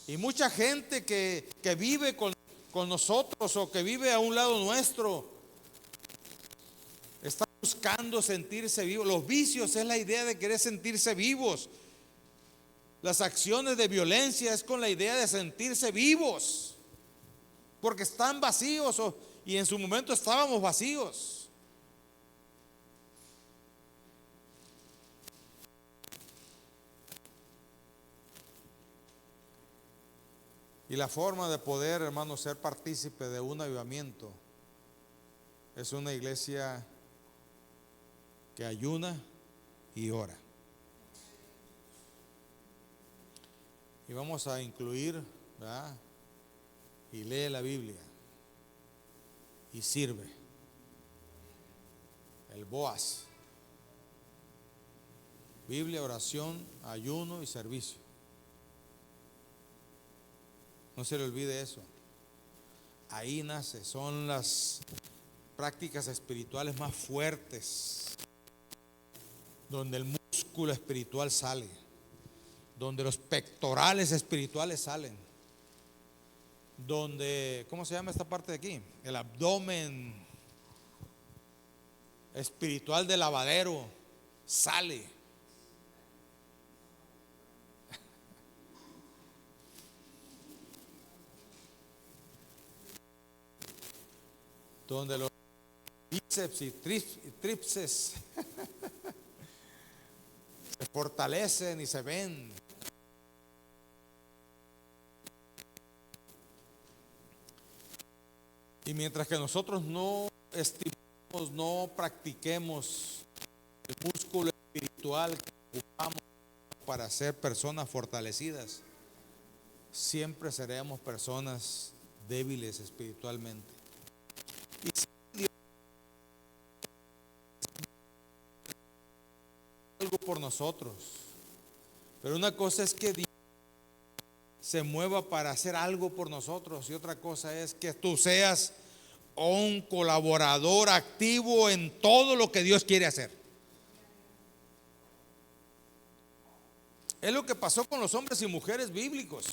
Y mucha gente que vive con nosotros o que vive a un lado nuestro está buscando sentirse vivos. Los vicios es la idea de querer sentirse vivos. Las acciones de violencia es con la idea de sentirse vivos, porque están vacíos y en su momento estábamos vacíos. Y la forma de poder, hermanos, ser partícipe de un avivamiento es una iglesia que ayuna y ora. Y vamos a incluir, ¿verdad?, y lee la Biblia y sirve. El BOAS: Biblia, oración, ayuno y servicio. No se le olvide eso. Ahí nace, son las prácticas espirituales más fuertes, donde el músculo espiritual sale, donde los pectorales espirituales salen, donde, ¿cómo se llama esta parte de aquí? El abdomen espiritual del lavadero sale. Donde los bíceps y tríceps se fortalecen y se ven. Y mientras que nosotros no estimemos, no practiquemos el músculo espiritual que ocupamos para ser personas fortalecidas, siempre seremos personas débiles espiritualmente. Y si Dios hace algo por nosotros, pero una cosa es que Dios se mueva para hacer algo por nosotros y otra cosa es que tú seas un colaborador activo en todo lo que Dios quiere hacer. Es lo que pasó con los hombres y mujeres bíblicos.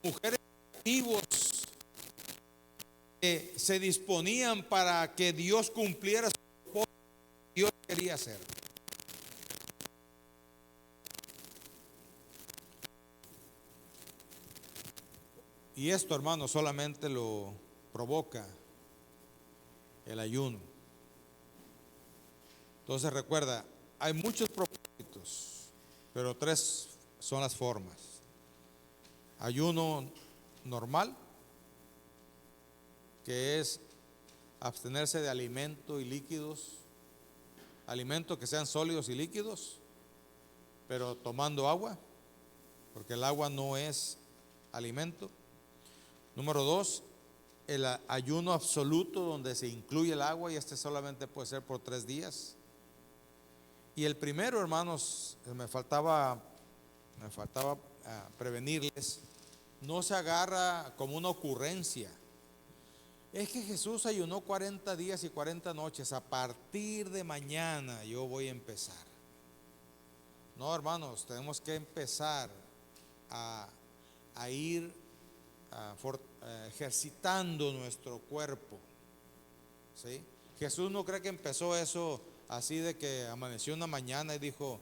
Mujeres activos que se disponían para que Dios cumpliera su propósito que Dios quería hacer. Y esto, hermano, solamente lo provoca el ayuno. Entonces recuerda, hay muchos propósitos, pero 3 son las formas. Ayuno normal, que es abstenerse de alimento y líquidos, alimentos que sean sólidos y líquidos, pero tomando agua, porque el agua no es alimento. Número 2, el ayuno absoluto, donde se incluye el agua, y este solamente puede ser por 3 días. Y el primero, hermanos, me faltaba prevenirles, no se agarra como una ocurrencia. Es que Jesús ayunó 40 días y 40 noches, a partir de mañana yo voy a empezar. No, hermanos, tenemos que empezar a a ir ejercitando nuestro cuerpo. ¿Sí? Jesús no cree que empezó eso así de que amaneció una mañana y dijo,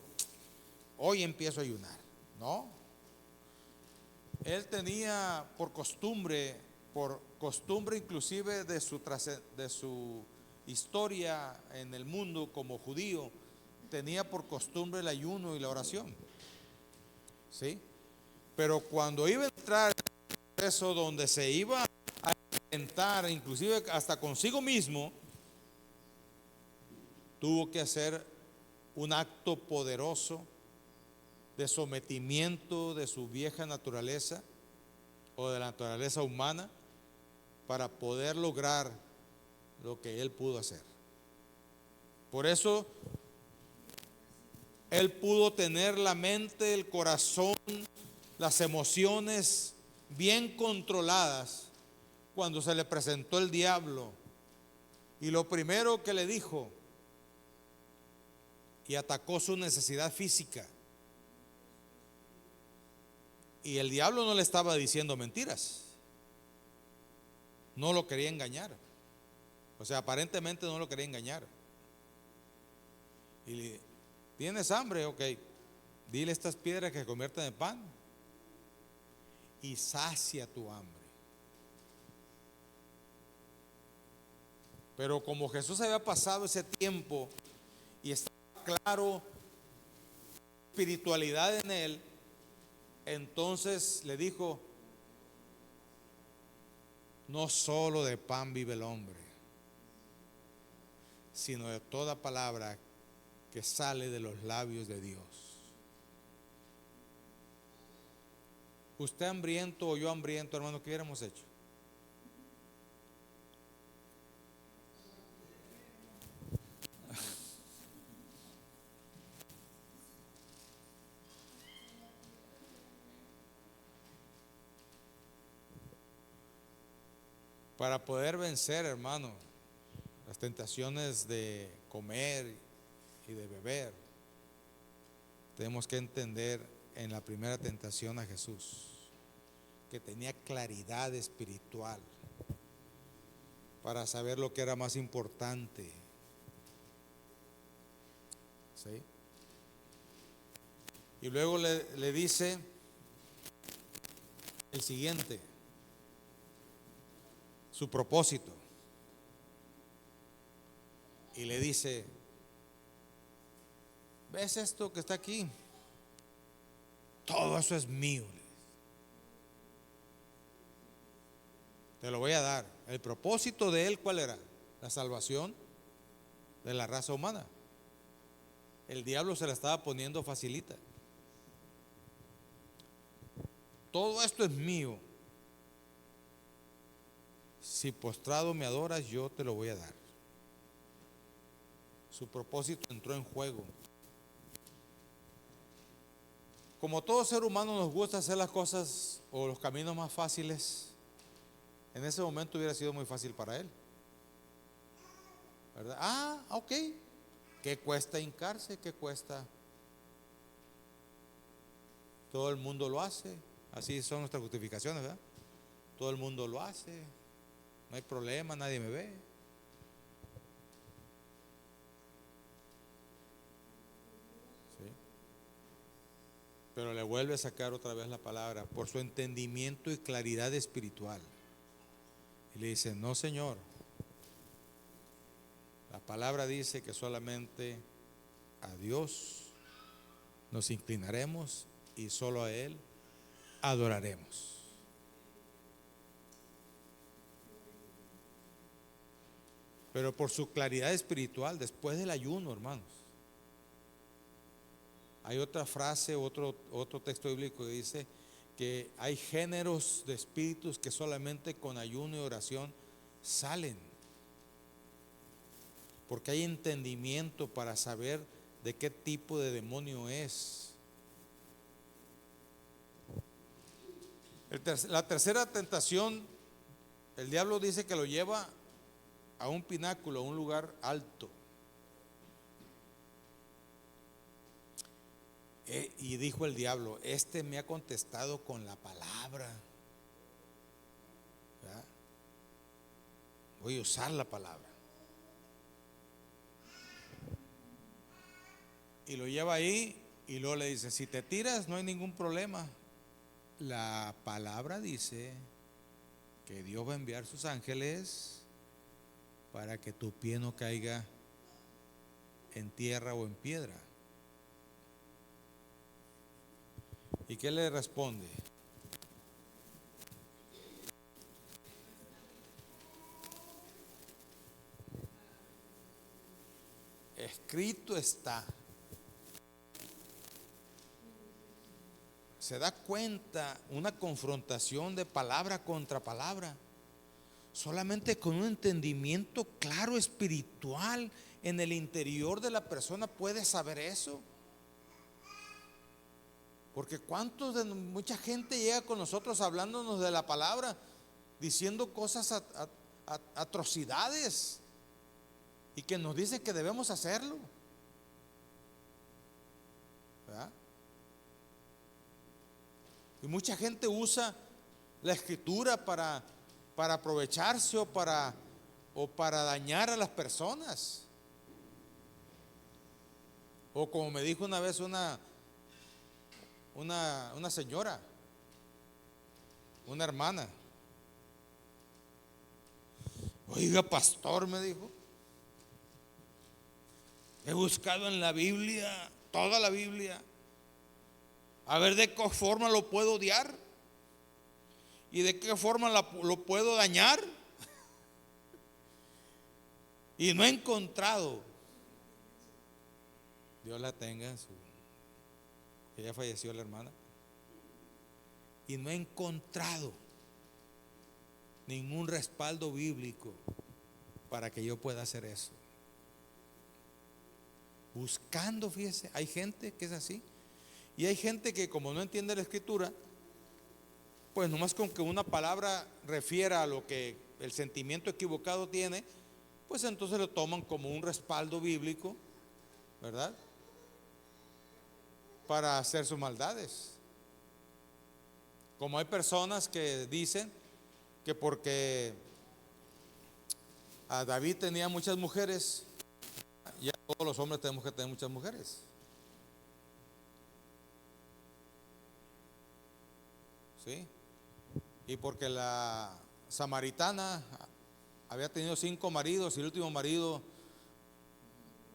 hoy empiezo a ayunar. No. Él tenía por costumbre inclusive de su historia en el mundo como judío, tenía por costumbre el ayuno y la oración. ¿Sí? Pero cuando iba a entrar en eso donde se iba a enfrentar, inclusive hasta consigo mismo, tuvo que hacer un acto poderoso de sometimiento de su vieja naturaleza o de la naturaleza humana para poder lograr lo que él pudo hacer. Por eso él pudo tener la mente, el corazón, las emociones bien controladas cuando se le presentó el diablo. Y lo primero que le dijo, y atacó su necesidad física. Y el diablo no le estaba diciendo mentiras, no lo quería engañar. O sea, aparentemente no lo quería engañar. Y le, ¿tienes hambre? Ok, dile a estas piedras que se conviertan en pan y sacia tu hambre. Pero como Jesús había pasado ese tiempo y estaba claro espiritualidad en él, entonces le dijo, no solo de pan vive el hombre, sino de toda palabra que sale de los labios de Dios. Usted hambriento o yo hambriento, hermano, ¿qué hubiéramos hecho? Para poder vencer, hermano, las tentaciones de comer y de beber, tenemos que entender en la primera tentación a Jesús, que tenía claridad espiritual para saber lo que era más importante. ¿Sí? Y luego le dice el siguiente, su propósito. Y le dice, ¿ves esto que está aquí? Todo eso es mío. Te lo voy a dar. El propósito de él, ¿cuál era? La salvación de la raza humana. El diablo se la estaba poniendo facilita. Todo esto es mío. Si postrado me adoras, yo te lo voy a dar. Su propósito entró en juego. Como todo ser humano nos gusta hacer las cosas o los caminos más fáciles, en ese momento hubiera sido muy fácil para él, ¿verdad? Ah, ok. ¿Qué cuesta hincarse? ¿Qué cuesta? Todo el mundo lo hace. Así son nuestras justificaciones, ¿verdad? Todo el mundo lo hace. No hay problema, nadie me ve. ¿Sí? Pero le vuelve a sacar otra vez la palabra, por su entendimiento y claridad espiritual. Y le dice, no, Señor. La palabra dice que solamente a Dios nos inclinaremos y solo a Él adoraremos. Pero por su claridad espiritual, después del ayuno, hermanos, hay otra frase, otro texto bíblico que dice que hay géneros de espíritus que solamente con ayuno y oración salen. Porque hay entendimiento para saber de qué tipo de demonio es. La tercera tentación, el diablo dice que lo lleva a un pináculo, a un lugar alto. Y dijo el diablo, este me ha contestado con la palabra. palabra. ¿Verdad? Voy a usar la palabra. Y lo lleva ahí y luego le dice, si te tiras no hay ningún problema. La palabra dice que Dios va a enviar sus ángeles para que tu pie no caiga en tierra o en piedra. ¿Y qué le responde? Escrito está. Se da cuenta una confrontación de palabra contra palabra. Solamente con un entendimiento claro espiritual en el interior de la persona puede saber eso. Porque mucha gente llega con nosotros hablándonos de la palabra, diciendo cosas atrocidades, y que nos dice que debemos hacerlo. ¿Verdad? Y mucha gente usa la escritura para aprovecharse o para dañar a las personas. O como me dijo una vez una señora, una hermana: oiga, pastor, me dijo, he buscado en la Biblia, toda la Biblia, a ver de qué forma lo puedo odiar y de qué forma lo puedo dañar, y no he encontrado. Dios la tenga, que ya falleció la hermana, y no he encontrado ningún respaldo bíblico para que yo pueda hacer eso. Buscando, fíjese, hay gente que es así, y hay gente que, como no entiende la escritura, pues nomás con que una palabra refiera a lo que el sentimiento equivocado tiene, pues entonces lo toman como un respaldo bíblico, ¿verdad?, para hacer sus maldades. Como hay personas que dicen que porque a David tenía muchas mujeres, ya todos los hombres tenemos que tener muchas mujeres. ¿Sí? Y porque la samaritana había tenido 5 maridos y el último marido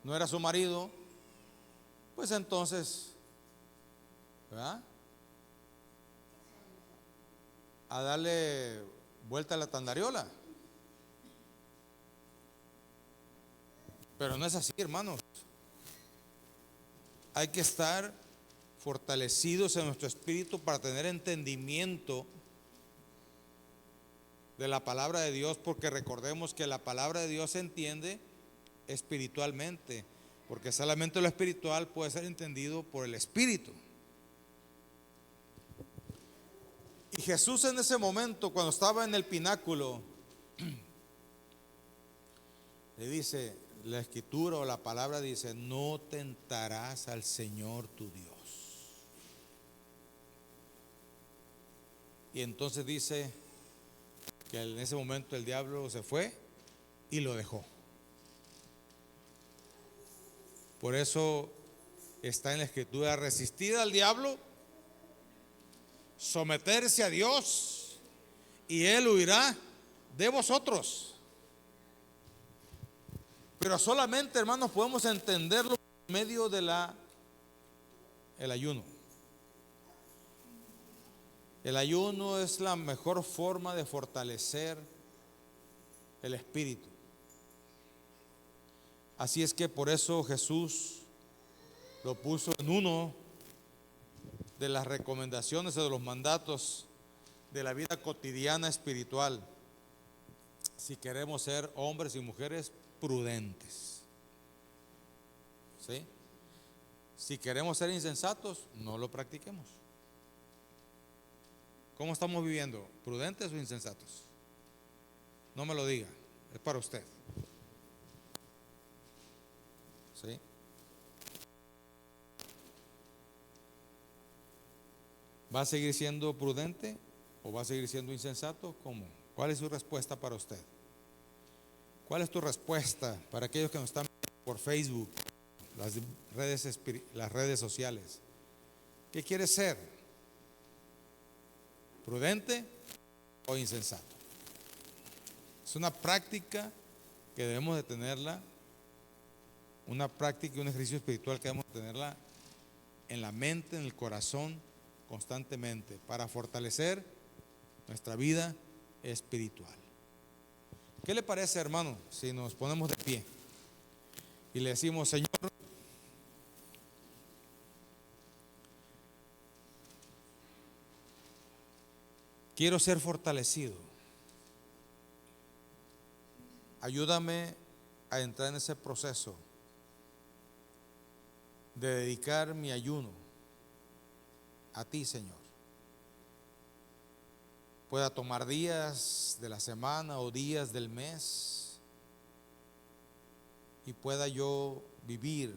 no era su marido, pues entonces, ¿verdad?, a darle vuelta a la tandariola. Pero no es así, hermanos. Hay que estar fortalecidos en nuestro espíritu para tener entendimiento de la palabra de Dios, porque recordemos que la palabra de Dios se entiende espiritualmente, porque solamente lo espiritual puede ser entendido por el espíritu. Y Jesús, en ese momento, cuando estaba en el pináculo, le dice, la escritura o la palabra dice: no tentarás al Señor tu Dios. Y entonces dice que en ese momento el diablo se fue y lo dejó. Por eso está en la escritura: resistir al diablo, someterse a Dios, y Él huirá de vosotros. Pero solamente, hermanos, podemos entenderlo en medio de el ayuno. El ayuno es la mejor forma de fortalecer el espíritu. Así es que por eso Jesús lo puso en uno de las recomendaciones o de los mandatos de la vida cotidiana espiritual, si queremos ser hombres y mujeres prudentes. ¿Sí? Si queremos ser insensatos, no lo practiquemos. ¿Cómo estamos viviendo? ¿Prudentes o insensatos? No me lo diga, es para usted. ¿Sí? ¿Va a seguir siendo prudente ¿O va a seguir siendo insensato? ¿Cómo? ¿Cuál es su respuesta para usted? ¿Cuál es tu respuesta para aquellos que nos están viendo por Facebook, las redes sociales? ¿Qué quieres ser? ¿Prudente o insensato? Es una práctica que debemos de tenerla, una práctica y un ejercicio espiritual que debemos de tenerla en la mente, en el corazón, constantemente, para fortalecer nuestra vida espiritual. ¿Qué le parece, hermano, si nos ponemos de pie y le decimos: Señor, quiero ser fortalecido, ayúdame a entrar en ese proceso de dedicar mi ayuno a ti, Señor? Pueda tomar días de la semana o días del mes y pueda yo vivir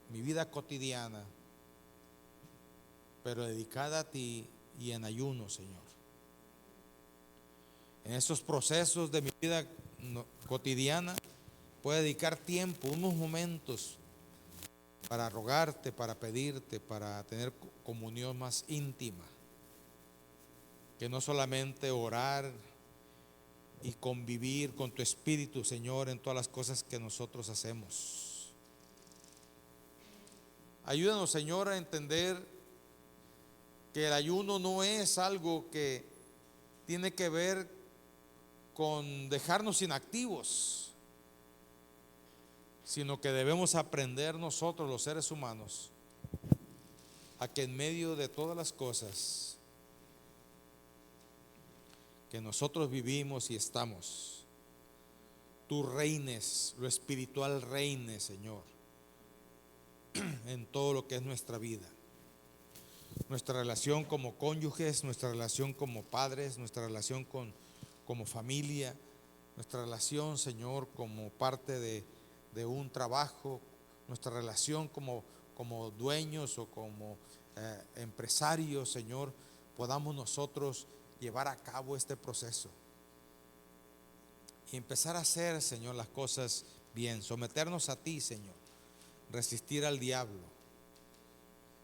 mi vida cotidiana, pero dedicada a ti y en ayuno, Señor. En esos procesos de mi vida cotidiana puedo dedicar tiempo, unos momentos, para rogarte, para pedirte, para tener comunión más íntima, que no solamente orar y convivir con tu Espíritu, Señor, en todas las cosas que nosotros hacemos. Ayúdanos, Señor, a entender que el ayuno no es algo que tiene que ver con dejarnos inactivos, sino que debemos aprender nosotros, los seres humanos, a que en medio de todas las cosas que nosotros vivimos y estamos, tú reines, lo espiritual reine, Señor, en todo lo que es nuestra vida. Nuestra relación como cónyuges, nuestra relación como padres, nuestra relación como familia, nuestra relación, Señor, como parte de un trabajo, nuestra relación como dueños o como empresarios, Señor, podamos nosotros llevar a cabo este proceso y empezar a hacer, Señor, las cosas bien, someternos a ti, Señor, resistir al diablo.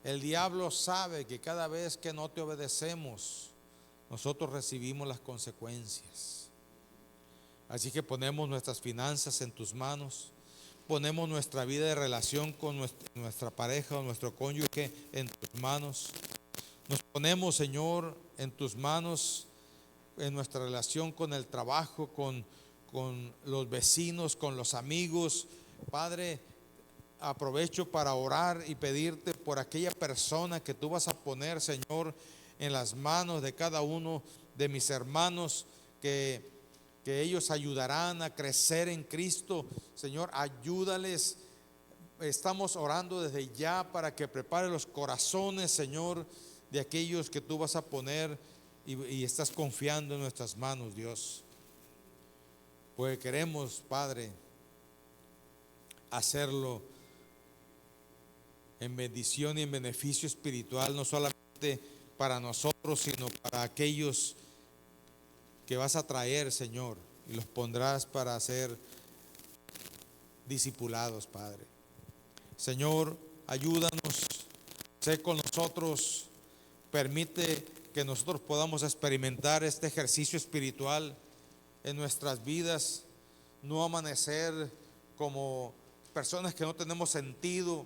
El diablo sabe que cada vez que no te obedecemos, nosotros recibimos las consecuencias. Así que ponemos nuestras finanzas en tus manos, ponemos nuestra vida de relación con nuestra pareja o nuestro cónyuge en tus manos. Nos ponemos, Señor, en tus manos en nuestra relación con el trabajo, con los vecinos, con los amigos. Padre, aprovecho para orar y pedirte por aquella persona que tú vas a poner, Señor, en las manos de cada uno de mis hermanos, que ellos ayudarán a crecer en Cristo. Señor, ayúdales. Estamos orando desde ya para que prepare los corazones, Señor, de aquellos que tú vas a poner y estás confiando en nuestras manos, Dios. Pues queremos, Padre, hacerlo en bendición y en beneficio espiritual, no solamente para nosotros, sino para aquellos que vas a traer, Señor, y los pondrás para ser discipulados, Padre. Señor, ayúdanos, sé con nosotros, permite que nosotros podamos experimentar este ejercicio espiritual en nuestras vidas, no amanecer como personas que no tenemos sentido,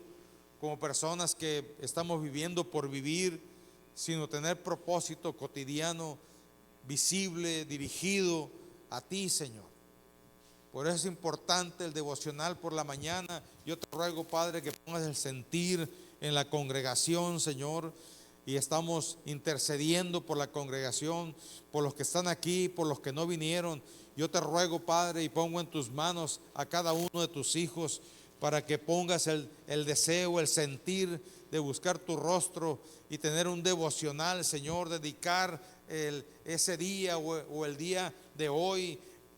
como personas que estamos viviendo por vivir, sino tener propósito cotidiano, visible, dirigido a ti, Señor. Por eso es importante el devocional por la mañana. Yo te ruego, Padre, que pongas el sentir en la congregación, Señor, y estamos intercediendo por la congregación, por los que están aquí, por los que no vinieron. Yo te ruego, Padre, y pongo en tus manos a cada uno de tus hijos, para que pongas el deseo, el sentir de buscar tu rostro y tener un devocional, Señor, dedicar ese día o el día de hoy,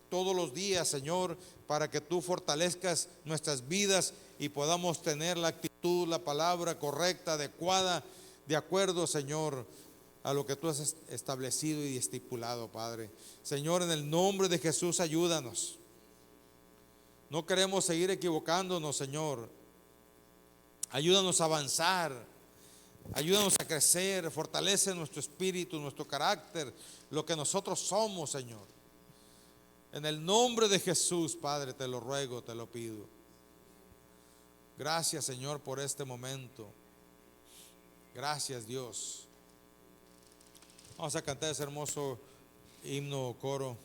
todos los días, Señor, para que tú fortalezcas nuestras vidas y podamos tener la actitud, la palabra correcta, adecuada, de acuerdo, Señor, a lo que tú has establecido y estipulado, Padre. Señor, en el nombre de Jesús, ayúdanos. No queremos seguir equivocándonos, Señor. Ayúdanos a avanzar. Ayúdanos a crecer. Fortalece nuestro espíritu, nuestro carácter, lo que nosotros somos, Señor. En el nombre de Jesús, Padre, te lo ruego, te lo pido. Gracias, Señor, por este momento. Gracias, Dios. Vamos a cantar ese hermoso himno, coro.